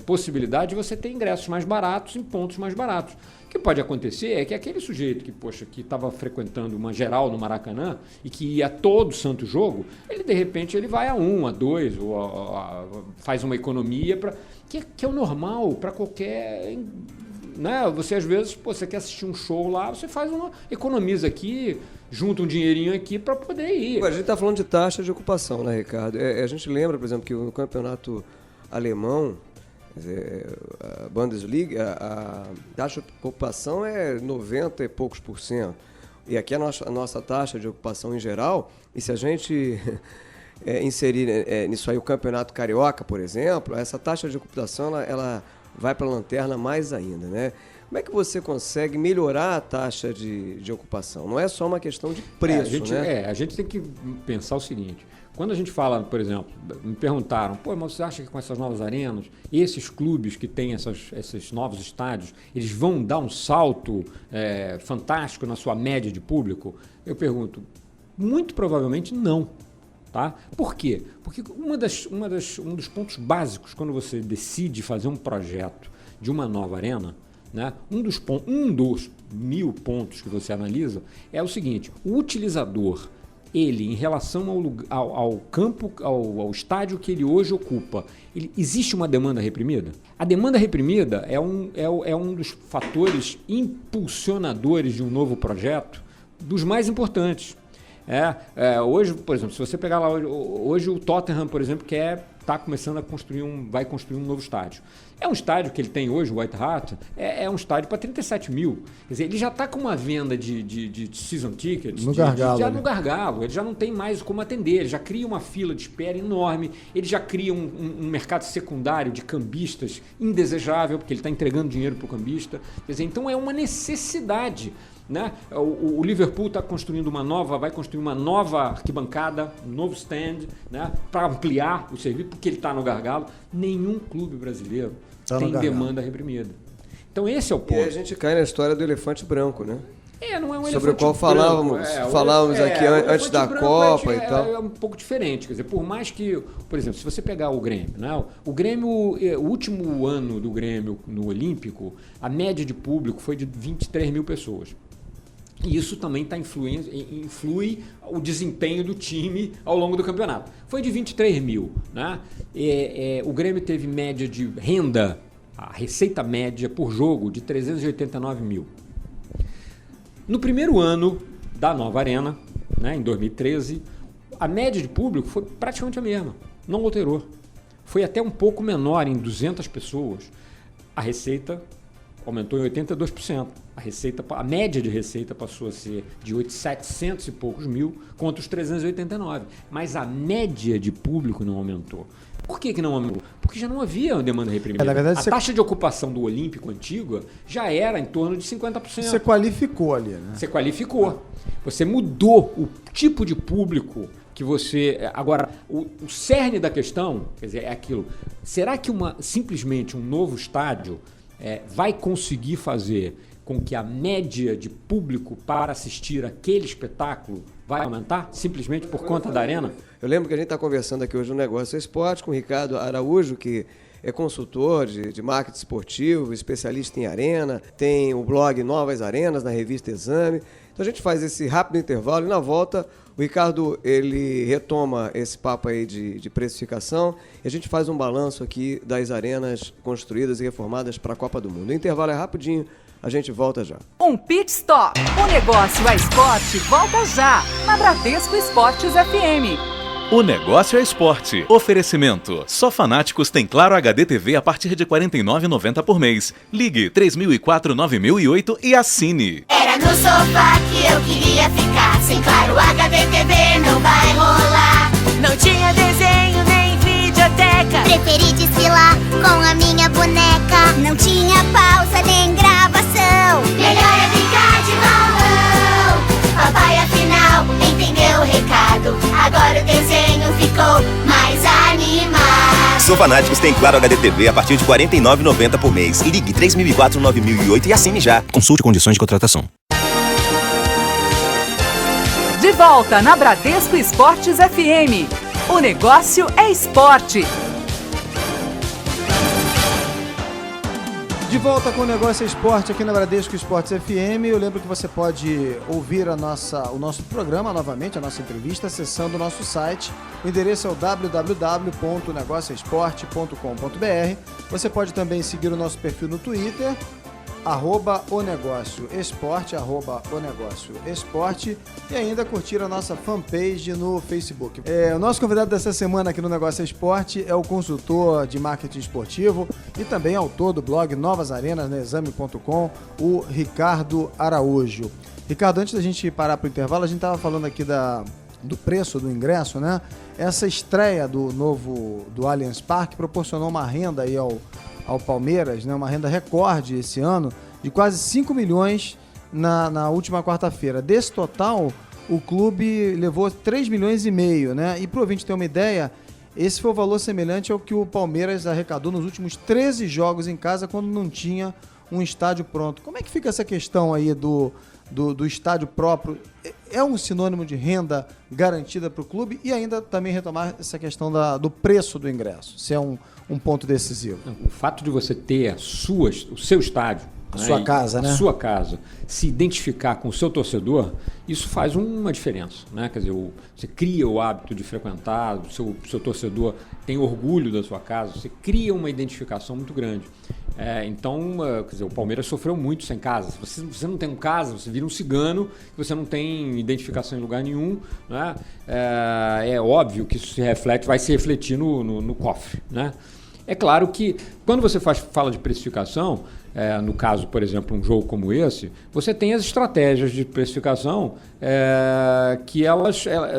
possibilidade de você ter ingressos mais baratos em pontos mais baratos. O que pode acontecer é que aquele sujeito que estava frequentando uma geral no Maracanã e que ia todo santo jogo, ele de repente ele vai a 1, a 2, ou faz uma economia, que é o normal para qualquer... Né? Você às vezes, você quer assistir um show lá, você economiza aqui, junta um dinheirinho aqui para poder ir. A gente está falando de taxa de ocupação, né, Ricardo? A gente lembra, por exemplo, que no campeonato alemão, a Bundesliga, a taxa de ocupação é 90 e poucos %. E aqui a nossa taxa de ocupação em geral, e se a gente inserir nisso aí o campeonato carioca, por exemplo, essa taxa de ocupação ela vai para a lanterna mais ainda, né? Como é que você consegue melhorar a taxa de ocupação? Não é só uma questão de preço, né? A gente tem que pensar o seguinte. Quando a gente fala, por exemplo, me perguntaram, mas você acha que com essas novas arenas, esses clubes que têm esses novos estádios, eles vão dar um salto fantástico na sua média de público? Eu pergunto, muito provavelmente não. Tá? Por quê? Porque um dos pontos básicos quando você decide fazer um projeto de uma nova arena, né, um dos 1000 pontos que você analisa é o seguinte: o utilizador, ele em relação ao campo, ao estádio que ele hoje ocupa, existe uma demanda reprimida? A demanda reprimida é um dos fatores impulsionadores de um novo projeto, dos mais importantes. Hoje, por exemplo, se você pegar lá, hoje o Tottenham, por exemplo, está começando vai construir um novo estádio. É um estádio que ele tem hoje, o White Hart, é um estádio para 37 mil. Quer dizer, ele já está com uma venda de season tickets no gargalo. No gargalo. Ele já não tem mais como atender, ele já cria uma fila de espera enorme, ele já cria um mercado secundário de cambistas indesejável, porque ele está entregando dinheiro para o cambista. Quer dizer, então é uma necessidade. Né? O Liverpool vai construir uma nova arquibancada, um novo stand, né? Para ampliar o serviço, porque ele está no gargalo. Nenhum clube brasileiro tem demanda reprimida. Então esse é o ponto. E a gente cai na história do elefante branco, né? Não é um sobre o qual falávamos aqui antes da Copa e tal. É um pouco diferente. Quer dizer, por mais que, por exemplo, se você pegar o Grêmio, né? O último ano do Grêmio no Olímpico, a média de público foi de 23 mil pessoas. E isso também influi o desempenho do time ao longo do campeonato. Foi de 23 mil. Né? O Grêmio teve média de renda, a receita média por jogo, de 389 mil. No primeiro ano da nova arena, né, em 2013, a média de público foi praticamente a mesma, não alterou. Foi até um pouco menor, em 200 pessoas. A receita aumentou em 82%. A média de receita passou a ser de 700 e poucos mil contra os 389. Mas a média de público não aumentou. Por que não aumentou? Porque já não havia demanda reprimida. Na verdade, a taxa de ocupação do Olímpico antigo já era em torno de 50%. Você qualificou ali, né? Você qualificou. Você mudou o tipo de público que você... Agora, o cerne da questão, quer dizer, é aquilo. Será que simplesmente um novo estádio vai conseguir fazer com que a média de público para assistir aquele espetáculo vai aumentar, simplesmente por conta da arena? Eu lembro que a gente está conversando aqui hoje no Negócio Esporte com o Ricardo Araújo, que é consultor de marketing esportivo, especialista em arena, tem o blog Novas Arenas na revista Exame. Então a gente faz esse rápido intervalo e na volta o Ricardo ele retoma esse papo aí de precificação e a gente faz um balanço aqui das arenas construídas e reformadas para a Copa do Mundo. O intervalo é rapidinho, a gente volta já. Um pit stop. O negócio é esporte volta já na Bradesco Esportes FM. O negócio é esporte. Oferecimento. Só Fanáticos tem Claro HD TV a partir de R$ 49,90 por mês. Ligue 3004-9008 e assine. Era no sofá que eu queria ficar. Sem Claro HD TV não vai rolar. Não tinha desenho nem videoteca. Preferi desfilar com a minha boneca. Não tinha pausa nem gravação. Melhor é brincar de balão. Papai afinal entendeu o recado. Agora o desenho ficou mais animado. Sou Fanáticos tem Claro HD TV a partir de R$ 49,90 por mês. Ligue 3004-9008 e assine já. Consulte condições de contratação. De volta na Bradesco Esportes FM. O negócio é esporte. De volta com o Negócio Esporte aqui na Bradesco Esportes FM. Eu lembro que você pode ouvir o nosso programa novamente, a nossa entrevista, acessando o nosso site. O endereço é o www.onegocioesporte.com.br. Você pode também seguir o nosso perfil no Twitter, @onegocioesporte, @onegocioesporte, e ainda curtir a nossa fanpage no Facebook. O nosso convidado dessa semana aqui no Negócio Esporte é o consultor de marketing esportivo e também autor do blog Novas Arenas na Exame.com, o Ricardo Araújo. Ricardo, antes da gente parar para o intervalo, a gente estava falando aqui do preço do ingresso, né? Essa estreia do Allianz Parque proporcionou uma renda aí ao Palmeiras, né, uma renda recorde esse ano, de quase 5 milhões na última quarta-feira. Desse total, o clube levou 3,5 milhões, né? E para o ouvinte ter uma ideia, esse foi o valor semelhante ao que o Palmeiras arrecadou nos últimos 13 jogos em casa, quando não tinha um estádio pronto. Como é que fica essa questão aí do estádio próprio? É um sinônimo de renda garantida para o clube? E ainda também retomar essa questão do preço do ingresso, se é um ponto decisivo. O fato de você ter o seu estádio, a sua casa, né? A sua casa, se identificar com o seu torcedor, isso faz uma diferença, né? Quer dizer, você cria o hábito de frequentar, o seu torcedor tem orgulho da sua casa, você cria uma identificação muito grande. Então, quer dizer, o Palmeiras sofreu muito sem casa. Se você não tem um casa, você vira um cigano, você não tem identificação em lugar nenhum, né? É óbvio que isso vai se refletir no cofre, né? É claro que quando você fala de precificação, no caso, por exemplo, um jogo como esse, você tem as estratégias de precificação que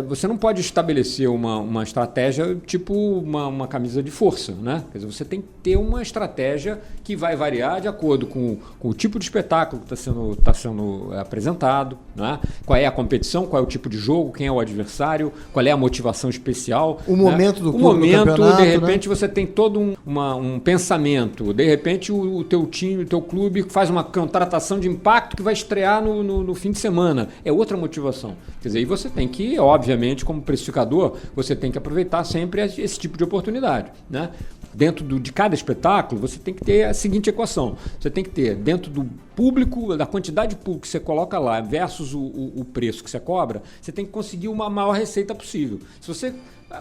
você não pode estabelecer uma estratégia tipo uma camisa de força, né? Quer dizer, você tem que ter uma estratégia que vai variar de acordo com o tipo de espetáculo que está sendo apresentado, né? Qual é a competição, qual é o tipo de jogo, quem é o adversário, qual é a motivação especial. O momento do clube, o momento, do campeonato, de repente, né? Você tem todo um pensamento. De repente, o teu time, o teu clube faz uma contratação de impacto que vai estrear no fim de semana. É outra motivação. Quer dizer, aí você tem que, obviamente, como precificador, você tem que aproveitar sempre esse tipo de oportunidade, né? Dentro de cada espetáculo, você tem que ter a seguinte equação. Você tem que ter, dentro do público, da quantidade de público que você coloca lá versus o preço que você cobra, você tem que conseguir uma maior receita possível. Se você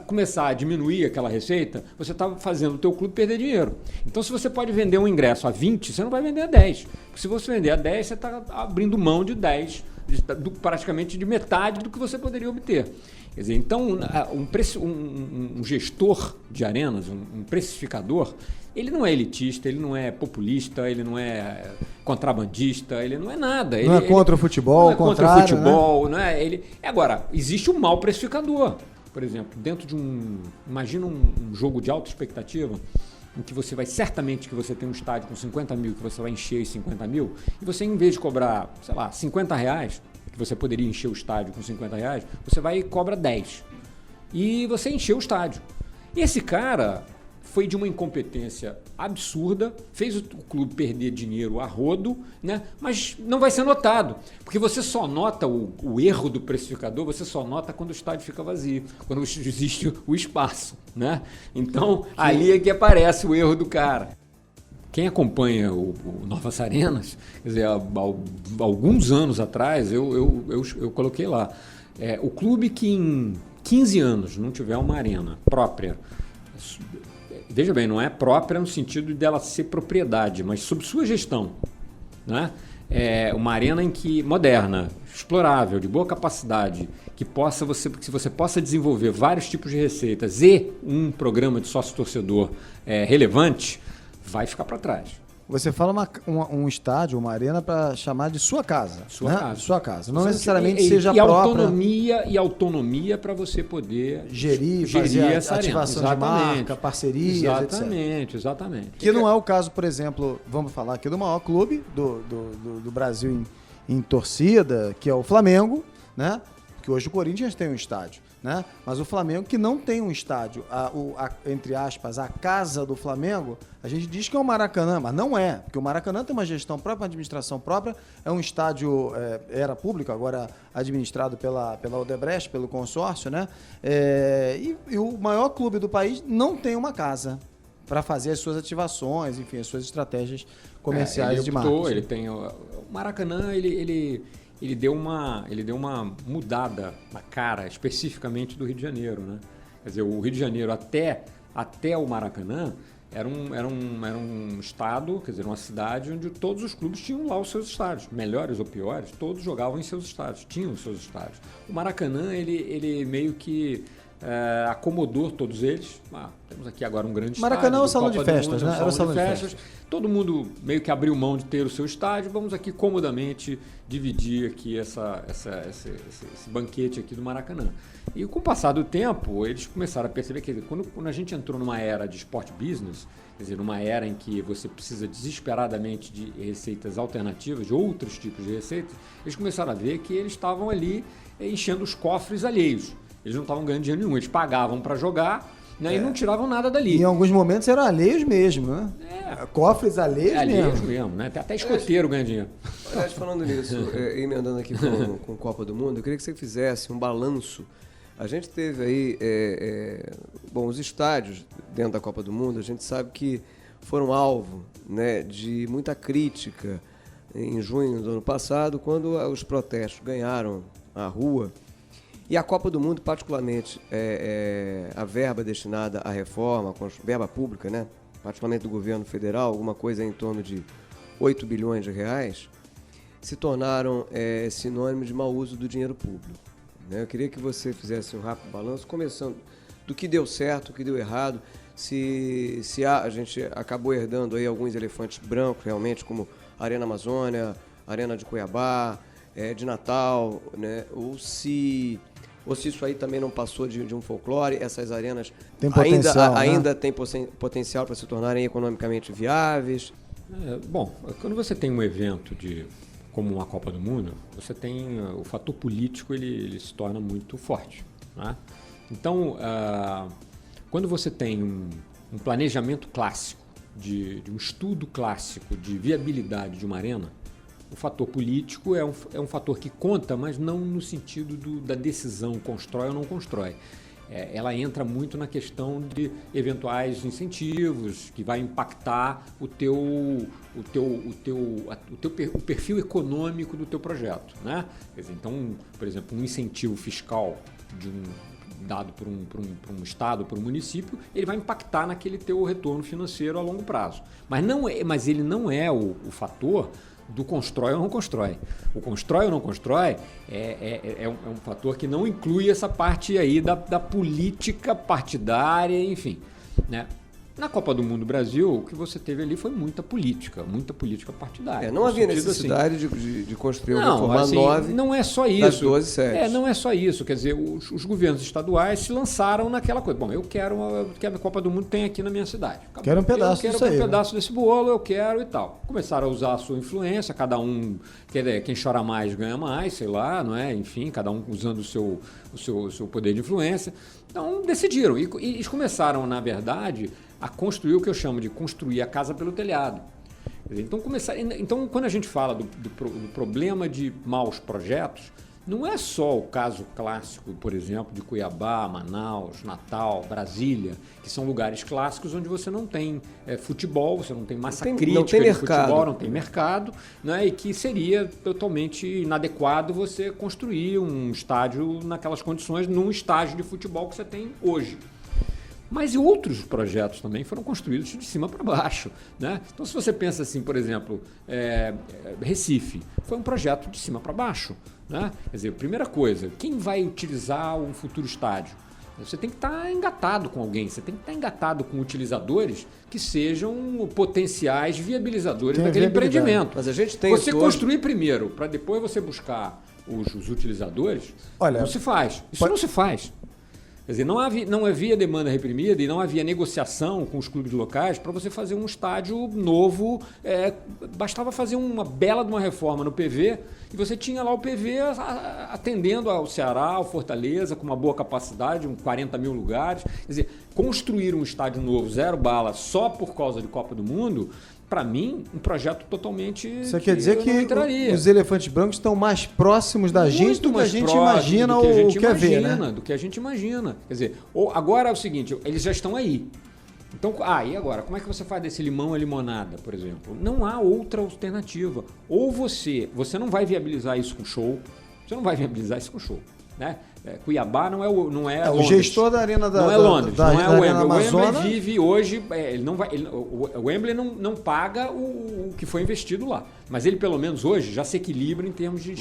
começar a diminuir aquela receita, você está fazendo o teu clube perder dinheiro. Então, se você pode vender um ingresso a 20, você não vai vender a 10. Porque se você vender a 10, você está abrindo mão de 10, praticamente de metade do que você poderia obter. Quer dizer, então, um gestor de arenas, um precificador, ele não é elitista, ele não é populista, ele não é contrabandista, ele não é nada. Não é contra o futebol, não é contra o futebol, né? Não é. Agora, existe um mau precificador. Por exemplo, dentro de imagina um jogo de alta expectativa, em que você vai, certamente que você tem um estádio com 50 mil, que você vai encher os 50 mil, e você, em vez de cobrar, sei lá, 50 reais, que você poderia encher o estádio com 50 reais, você vai e cobra 10. E você encheu o estádio. E esse cara foi de uma incompetência absurda, fez o clube perder dinheiro a rodo, né? Mas não vai ser notado, porque você só nota o erro do precificador, você só nota quando o estádio fica vazio, quando existe o espaço, né? Então, ali é que aparece o erro do cara. Quem acompanha o Novas Arenas, quer dizer, há alguns anos atrás, eu coloquei lá, o clube que em 15 anos não tiver uma arena própria, veja bem, não é própria no sentido dela ser propriedade, mas sob sua gestão, né? Uma arena moderna, explorável, de boa capacidade, que você possa desenvolver vários tipos de receitas e um programa de sócio-torcedor relevante, vai ficar para trás. Você fala um estádio, uma arena para chamar de sua casa. Sua casa. Não necessariamente seja e própria. Autonomia para você poder gerir fazer essa ativação de marca, parcerias, etc. Exatamente. Que não é o caso, por exemplo, vamos falar aqui do maior clube do Brasil em torcida, que é o Flamengo, né? Porque hoje o Corinthians tem um estádio, né? Mas o Flamengo, que não tem um estádio, entre aspas, a casa do Flamengo, a gente diz que é o Maracanã, mas não é, porque o Maracanã tem uma gestão própria, uma administração própria, é um estádio, era público, agora administrado pela Odebrecht, pelo consórcio, né? E o maior clube do país não tem uma casa para fazer as suas ativações, enfim, as suas estratégias comerciais de marketing. Ele tem o Maracanã, ele deu uma mudada na cara, especificamente do Rio de Janeiro, né? Quer dizer, o Rio de Janeiro até o Maracanã era um estado, quer dizer, uma cidade onde todos os clubes tinham lá os seus estádios, melhores ou piores, todos jogavam em seus estádios, tinham os seus estádios. O Maracanã, ele meio que acomodou todos eles. Temos aqui agora um grande Maracanã estádio. Maracanã é o salão de festas, né? Era o salão de festas. Todo mundo meio que abriu mão de ter o seu estádio. Vamos aqui comodamente dividir aqui esse banquete aqui do Maracanã. E com o passar do tempo, eles começaram a perceber que quando a gente entrou numa era de sport business, quer dizer, numa era em que você precisa desesperadamente de receitas alternativas, de outros tipos de receitas, eles começaram a ver que eles estavam ali enchendo os cofres alheios. Eles não estavam ganhando dinheiro nenhum, eles pagavam para jogar, né, e não tiravam nada dali. Em alguns momentos eram alheios mesmo, né? Cofres alheios mesmo, né? Até escoteiro ganha dinheiro. Aliás, falando nisso, emendando aqui com Copa do Mundo, eu queria que você fizesse um balanço. A gente teve aí, os estádios dentro da Copa do Mundo, a gente sabe que foram alvo, né, de muita crítica em junho do ano passado, quando os protestos ganharam a rua. E a Copa do Mundo, particularmente, a verba destinada à reforma, verba pública, né, particularmente do governo federal, alguma coisa em torno de 8 bilhões de reais, se tornaram sinônimo de mau uso do dinheiro público. Eu queria que você fizesse um rápido balanço, começando do que deu certo, o que deu errado, se a gente acabou herdando aí alguns elefantes brancos, realmente, como a Arena Amazônia, a Arena de Cuiabá, de Natal, né? Ou se isso aí também não passou de um folclore, essas arenas ainda tem potencial para se tornarem economicamente viáveis. Quando você tem um evento como uma Copa do Mundo, você tem o fator político, ele se torna muito forte, né? Então, quando você tem um planejamento clássico, de um estudo clássico de viabilidade de uma arena, o fator político é um fator que conta, mas não no sentido da decisão, constrói ou não constrói. Ela entra muito na questão de eventuais incentivos que vai impactar o perfil econômico do teu projeto, né? Quer dizer, então, por exemplo, um incentivo fiscal dado por um estado, por um município, ele vai impactar naquele teu retorno financeiro a longo prazo. Mas ele não é o fator do constrói ou não constrói. O constrói ou não constrói é um fator que não inclui essa parte aí da política partidária, enfim, né? Na Copa do Mundo Brasil, o que você teve ali foi muita política partidária. Não havia necessidade de construir uma reforma assim, 9 não é só isso. Das 12 sedes. Não é só isso. Quer dizer, os governos estaduais se lançaram naquela coisa. Bom, eu quero que a Copa do Mundo tenha aqui na minha cidade. Acabou. Quero um pedaço disso aí. Um pedaço desse bolo, eu quero e tal. Começaram a usar a sua influência, cada um, quem chora mais ganha mais, sei lá, não é? Enfim, cada um usando o seu poder de influência. Então, decidiram. E eles começaram, na verdade, a construir o que eu chamo de construir a casa pelo telhado. Quer dizer, então, quando a gente fala do problema de maus projetos, não é só o caso clássico, por exemplo, de Cuiabá, Manaus, Natal, Brasília, que são lugares clássicos onde você não tem futebol, você não tem massa crítica de futebol, não tem mercado, né, e que seria totalmente inadequado você construir um estádio naquelas condições, num estádio de futebol que você tem hoje. Mas outros projetos também foram construídos de cima para baixo, né? Então, se você pensa assim, por exemplo, Recife, foi um projeto de cima para baixo, né? Quer dizer, primeira coisa, quem vai utilizar um futuro estádio? Você tem que estar engatado com alguém, você tem que estar engatado com utilizadores que sejam potenciais viabilizadores daquele empreendimento. Mas a gente tem você construir primeiro, para depois você buscar os utilizadores, não se faz. Isso não se faz. Quer dizer, não havia demanda reprimida e não havia negociação com os clubes locais para você fazer um estádio novo. Bastava fazer uma bela de uma reforma no PV e você tinha lá o PV atendendo ao Ceará, ao Fortaleza, com uma boa capacidade, 40 mil lugares. Quer dizer, construir um estádio novo, 0 bala, só por causa de Copa do Mundo, para mim, um projeto totalmente... Isso quer dizer que os elefantes brancos estão mais próximos da gente do que a gente imagina ou quer ver, né? Do que a gente imagina. Quer dizer, agora é o seguinte, eles já estão aí. Então, e agora? Como é que você faz desse limão a limonada, por exemplo? Não há outra alternativa. Ou você não vai viabilizar isso com show, né? Cuiabá não é o Londres. gestor da arena não é Londres, não é o Wembley. O Wembley vive hoje, o Wembley não paga o que foi investido lá, mas ele pelo menos hoje já se equilibra em termos de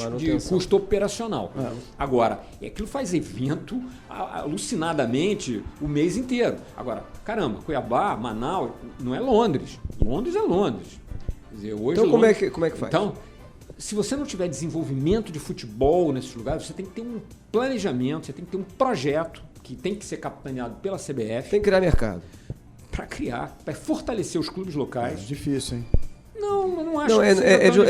custo operacional. Agora, aquilo faz evento alucinadamente o mês inteiro. Agora, caramba, Cuiabá, Manaus, não é Londres. Londres é Londres. Quer dizer, hoje então Londres, como é que faz? Então, se você não tiver desenvolvimento de futebol nesses lugares, você tem que ter um planejamento, você tem que ter um projeto que tem que ser capitaneado pela CBF. Tem que criar mercado. Para fortalecer os clubes locais. É difícil, hein? Não acho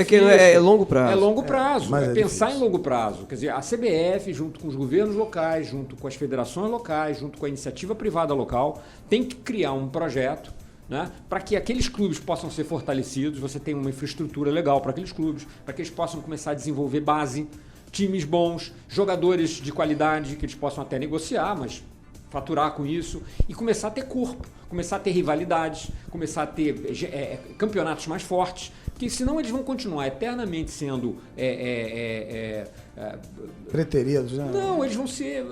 que é longo prazo. É longo prazo, mas pensar difícil. em longo prazo. Quer dizer, a CBF, junto com os governos locais, junto com as federações locais, junto com a iniciativa privada local, tem que criar um projeto, né, para que aqueles clubes possam ser fortalecidos, você tem uma infraestrutura legal para aqueles clubes, para que eles possam começar a desenvolver base, times bons, jogadores de qualidade, que eles possam até negociar, mas faturar com isso, e começar a ter corpo, começar a ter rivalidades, começar a ter campeonatos mais fortes, porque senão eles vão continuar eternamente sendo... preteridos, né? Não, eles vão ser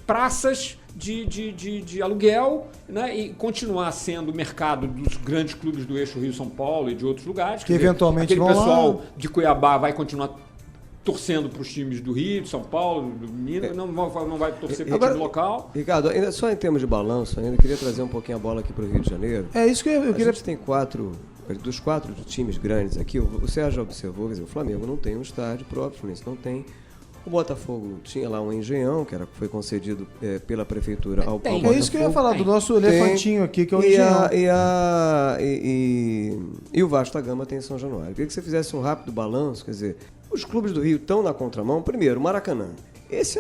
praças de aluguel, né, e continuar sendo o mercado dos grandes clubes do eixo Rio-São Paulo e de outros lugares. Que eventualmente aquele vão pessoal lá. de Cuiabá vai continuar torcendo para os times do Rio, de São Paulo, do Minas, não vai torcer para o time local. Ricardo, ainda só em termos de balanço, eu queria trazer um pouquinho a bola aqui para o Rio de Janeiro. É isso que eu queria... A gente tem dos 4 times grandes aqui, o Sérgio já observou, quer dizer, o Flamengo não tem um estádio próprio, o Fluminense não tem. O Botafogo tinha lá um engenhão, que foi concedido pela prefeitura ao Botafogo. É isso que eu ia falar, do nosso elefantinho aqui, que é o engenhão. E o Vasco da Gama tem em São Januário. Eu queria que você fizesse um rápido balanço, quer dizer, os clubes do Rio estão na contramão. Primeiro, o Maracanã. Esse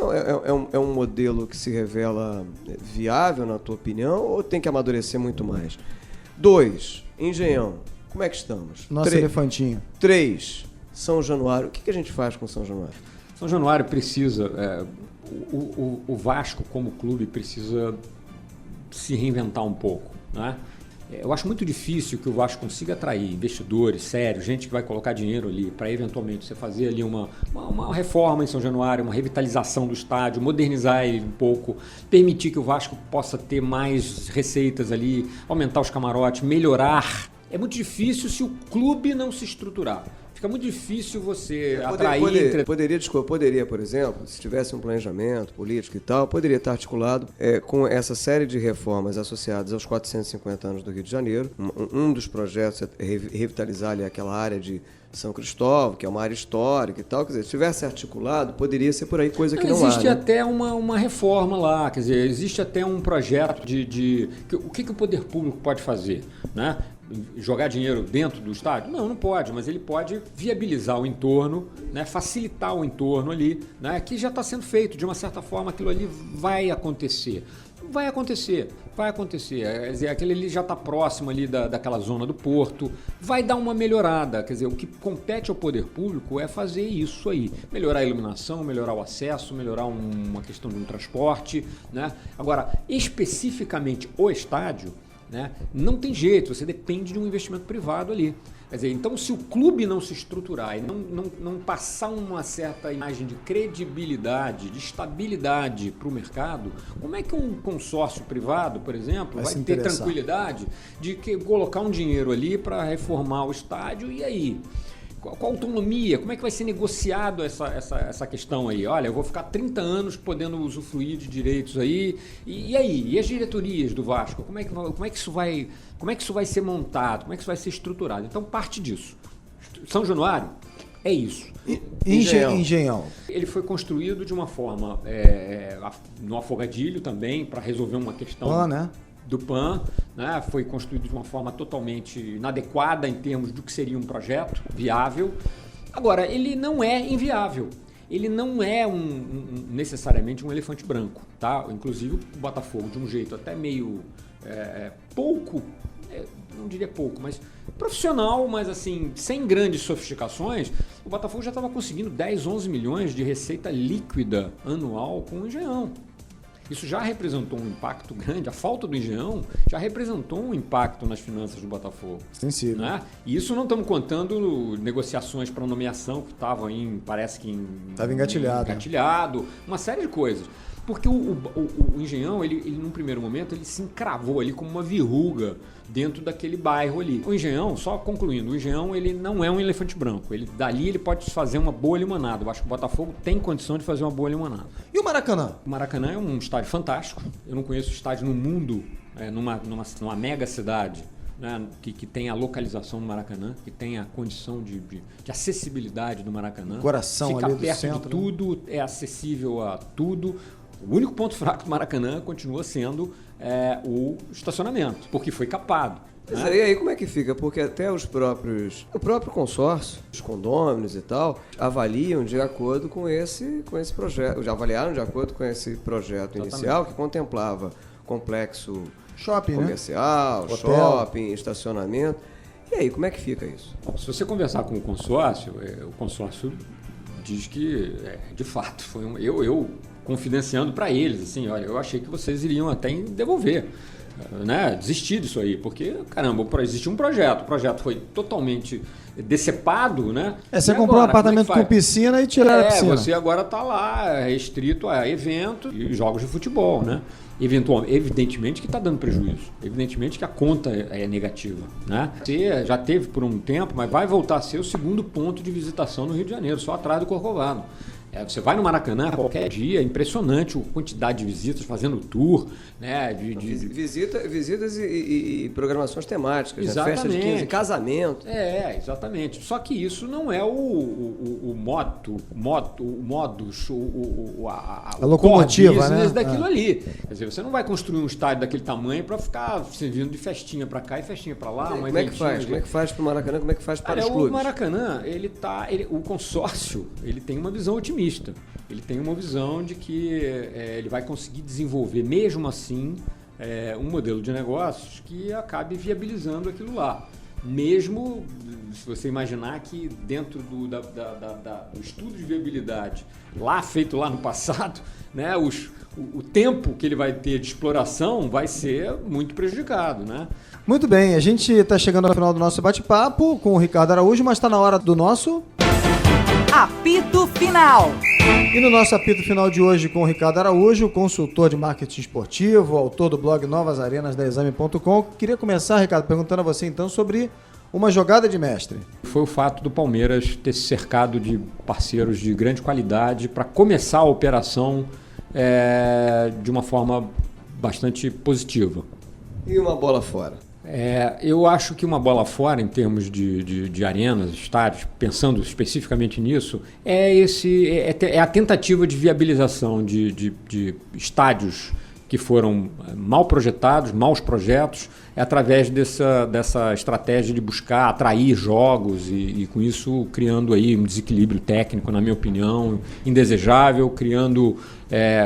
é um modelo que se revela viável, na tua opinião, ou tem que amadurecer muito mais? 2, Engenhão. Como é que estamos? Nosso elefantinho. 3, São Januário. O que a gente faz com São Januário? São Januário precisa... o Vasco, como clube, precisa se reinventar um pouco, né? Eu acho muito difícil que o Vasco consiga atrair investidores sérios, gente que vai colocar dinheiro ali para eventualmente você fazer ali uma reforma em São Januário, uma revitalização do estádio, modernizar ele um pouco, permitir que o Vasco possa ter mais receitas ali, aumentar os camarotes, melhorar. É muito difícil se o clube não se estruturar. Fica muito difícil você atrair... Poderia, por exemplo, se tivesse um planejamento político e tal, poderia estar articulado com essa série de reformas associadas aos 450 anos do Rio de Janeiro. Um dos projetos é revitalizar ali aquela área de São Cristóvão, que é uma área histórica e tal. Quer dizer, se tivesse articulado, poderia ser por aí, coisa que não há. Existe até uma reforma lá, quer dizer, existe até um projeto o que o poder público pode fazer, né? Jogar dinheiro dentro do estádio? Não pode, mas ele pode viabilizar o entorno, né, facilitar o entorno ali, né, que já está sendo feito, de uma certa forma aquilo ali vai acontecer. vai acontecer. Quer dizer, aquele ali já está próximo ali daquela zona do porto, vai dar uma melhorada. Quer dizer, o que compete ao poder público é fazer isso aí. Melhorar a iluminação, melhorar o acesso, melhorar uma questão de um transporte, né? Agora, especificamente o estádio, né, não tem jeito, você depende de um investimento privado ali. Quer dizer, então se o clube não se estruturar e não passar uma certa imagem de credibilidade, de estabilidade para o mercado, como é que um consórcio privado, por exemplo, vai ter tranquilidade de colocar um dinheiro ali para reformar o estádio e aí? Qual a autonomia? Como é que vai ser negociado essa questão aí? Olha, eu vou ficar 30 anos podendo usufruir de direitos aí. E aí? E as diretorias do Vasco? Como é que isso vai ser montado? Como é que isso vai ser estruturado? Então, parte disso. São Januário é isso. Engenhão. Ele foi construído de uma forma, no afogadilho também, para resolver uma questão... do PAN, né? Foi construído de uma forma totalmente inadequada em termos do que seria um projeto viável. Agora, ele não é inviável. Ele não é necessariamente um elefante branco, tá? Inclusive o Botafogo, de um jeito até meio pouco, não diria pouco, mas profissional, mas assim, sem grandes sofisticações, o Botafogo já estava conseguindo 10, 11 milhões de receita líquida anual com o Engenhão. Isso já representou um impacto grande, a falta do Engenhão já representou um impacto nas finanças do Botafogo. Sensível. Né? E isso não estamos contando negociações para nomeação que estavam Estava engatilhado. Uma série de coisas. Porque o Engenhão, ele num primeiro momento, ele se encravou ali como uma verruga dentro daquele bairro ali. O Engenhão, só concluindo, o Engenhão ele não é um elefante branco. Dali ele pode fazer uma boa limonada. Eu acho que o Botafogo tem condição de fazer uma boa limonada. E o Maracanã? O Maracanã é um estádio fantástico. Eu não conheço estádio no mundo, numa mega cidade, né, que tem a localização do Maracanã, que tem a condição de acessibilidade do Maracanã. Coração fica ali do perto centro, de tudo, é acessível a tudo. O único ponto fraco do Maracanã continua sendo o estacionamento, porque foi capado. Mas aí como é que fica? Porque até o próprio consórcio, os condôminos e tal, avaliam de acordo com esse projeto. Já avaliaram de acordo com esse projeto inicial que contemplava complexo shopping, comercial, shopping, estacionamento. E aí, como é que fica isso? Bom, se você conversar com o consórcio diz que, de fato, foi eu confidenciando para eles, assim, olha, eu achei que vocês iriam até devolver, né, desistir disso aí, porque, caramba, existia um projeto, o projeto foi totalmente decepado, né? Você comprou um apartamento com piscina e tiraram a piscina. Você agora está lá restrito a eventos e jogos de futebol, né? Evidentemente que está dando prejuízo, evidentemente que a conta é negativa, né? Você já teve por um tempo, mas vai voltar a ser o segundo ponto de visitação no Rio de Janeiro, só atrás do Corcovado. Você vai no Maracanã qualquer dia, é impressionante a quantidade de visitas, fazendo tour, né? Visitas e programações temáticas, né? Festas de 15, casamento. Exatamente. Só que isso não é o modus, a locomotiva, né? Daquilo ali. Quer dizer, você não vai construir um estádio daquele tamanho para ficar servindo de festinha para cá e festinha para lá. Como é que faz? Como é que faz para o Maracanã? Como é que faz para os clubes? O Maracanã, o consórcio, ele tem uma visão otimista. Ele tem uma visão de que ele vai conseguir desenvolver, mesmo assim, um modelo de negócios que acabe viabilizando aquilo lá. Mesmo se você imaginar que dentro do estudo de viabilidade, feito lá no passado, né, o tempo que ele vai ter de exploração vai ser muito prejudicado, né? Muito bem, a gente está chegando ao final do nosso bate-papo com o Ricardo Araújo, mas está na hora do nosso... Apito Final. E no nosso apito final de hoje com o Ricardo Araújo, consultor de marketing esportivo, autor do blog Novas Arenas da Exame.com. Queria começar, Ricardo, perguntando a você então sobre uma jogada de mestre. Foi o fato do Palmeiras ter se cercado de parceiros de grande qualidade para começar a operação de uma forma bastante positiva. E uma bola fora? Eu acho que uma bola fora, em termos de arenas, estádios, pensando especificamente nisso, é a tentativa de viabilização de estádios que foram mal projetados, maus projetos, através dessa estratégia de buscar atrair jogos e com isso criando aí um desequilíbrio técnico, na minha opinião, indesejável, criando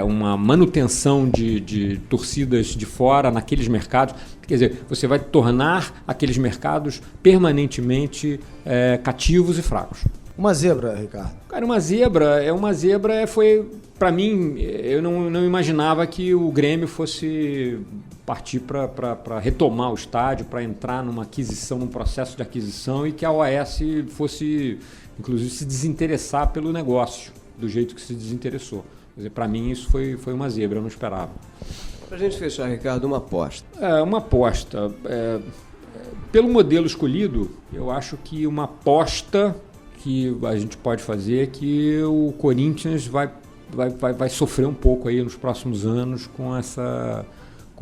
uma manutenção de torcidas de fora naqueles mercados. Quer dizer, você vai tornar aqueles mercados permanentemente cativos e fracos. Uma zebra, Ricardo. Cara, uma zebra foi, para mim, eu não imaginava que o Grêmio fosse partir para retomar o estádio, para entrar numa aquisição, num processo de aquisição, e que a OAS fosse, inclusive, se desinteressar pelo negócio, do jeito que se desinteressou. Quer dizer, para mim isso foi uma zebra, eu não esperava. Para a gente fechar, Ricardo, uma aposta. Uma aposta. Pelo modelo escolhido, eu acho que uma aposta que a gente pode fazer é que o Corinthians vai sofrer um pouco aí nos próximos anos com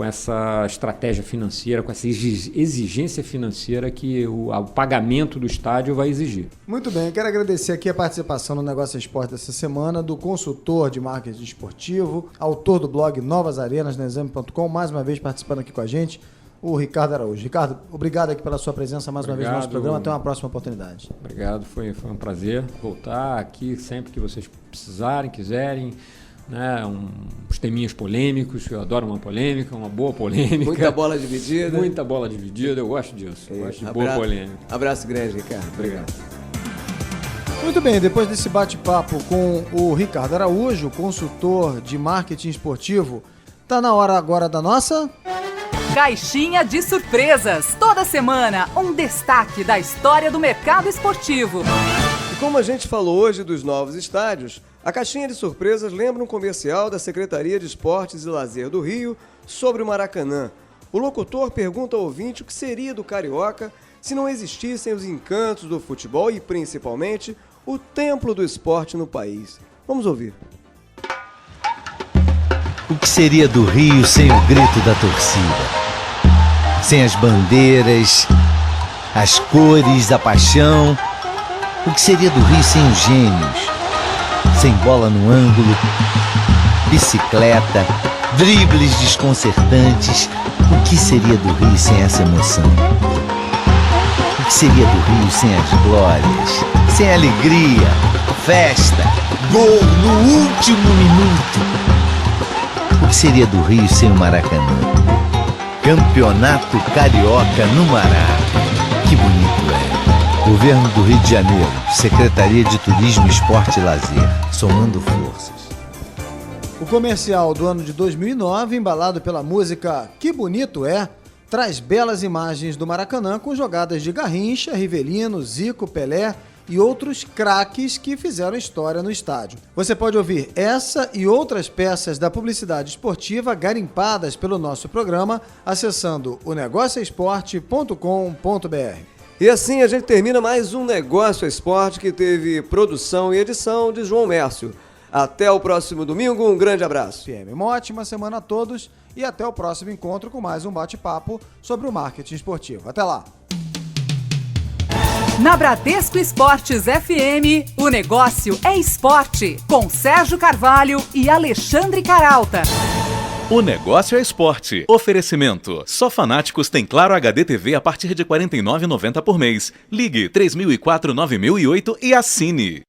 essa estratégia financeira, com essa exigência financeira que o pagamento do estádio vai exigir. Muito bem, eu quero agradecer aqui a participação no Negócio Esporte dessa semana do consultor de marketing esportivo, autor do blog Novas Arenas, no exame.com, mais uma vez participando aqui com a gente, o Ricardo Araújo. Ricardo, obrigado aqui pela sua presença mais uma vez no nosso programa. Até uma próxima oportunidade. Obrigado, foi um prazer voltar aqui sempre que vocês precisarem, quiserem. Né, uns teminhas polêmicos, eu adoro uma polêmica, uma boa polêmica. Muita bola dividida. Muita bola dividida, eu gosto disso. Eu gosto de boa polêmica. Abraço grande, Ricardo. Obrigado. Muito bem, depois desse bate-papo com o Ricardo Araújo, consultor de marketing esportivo, tá na hora agora da nossa... Caixinha de surpresas. Toda semana, um destaque da história do mercado esportivo. E como a gente falou hoje dos novos estádios, a Caixinha de Surpresas lembra um comercial da Secretaria de Esportes e Lazer do Rio sobre o Maracanã. O locutor pergunta ao ouvinte o que seria do Carioca se não existissem os encantos do futebol e, principalmente, o templo do esporte no país. Vamos ouvir. O que seria do Rio sem o grito da torcida? Sem as bandeiras, as cores, a paixão? O que seria do Rio sem os gênios? Sem bola no ângulo, bicicleta, dribles desconcertantes? O que seria do Rio sem essa emoção? O que seria do Rio sem as glórias, sem alegria, festa, gol no último minuto? O que seria do Rio sem o Maracanã? Campeonato Carioca no Mará. Que bonito é. Governo do Rio de Janeiro, Secretaria de Turismo, Esporte e Lazer, somando forças. O comercial do ano de 2009, embalado pela música Que Bonito É, traz belas imagens do Maracanã com jogadas de Garrincha, Rivelino, Zico, Pelé e outros craques que fizeram história no estádio. Você pode ouvir essa e outras peças da publicidade esportiva garimpadas pelo nosso programa acessando o negocioesporte.com.br. E assim a gente termina mais um Negócio Esporte que teve produção e edição de João Mércio. Até o próximo domingo, um grande abraço. Uma ótima semana a todos e até o próximo encontro com mais um bate-papo sobre o marketing esportivo. Até lá! Na Bradesco Esportes FM, o negócio é esporte, com Sérgio Carvalho e Alexandre Caralta. O negócio é esporte. Oferecimento. Só fanáticos tem Claro HD TV a partir de R$ 49,90 por mês. Ligue 3004-9008 e assine.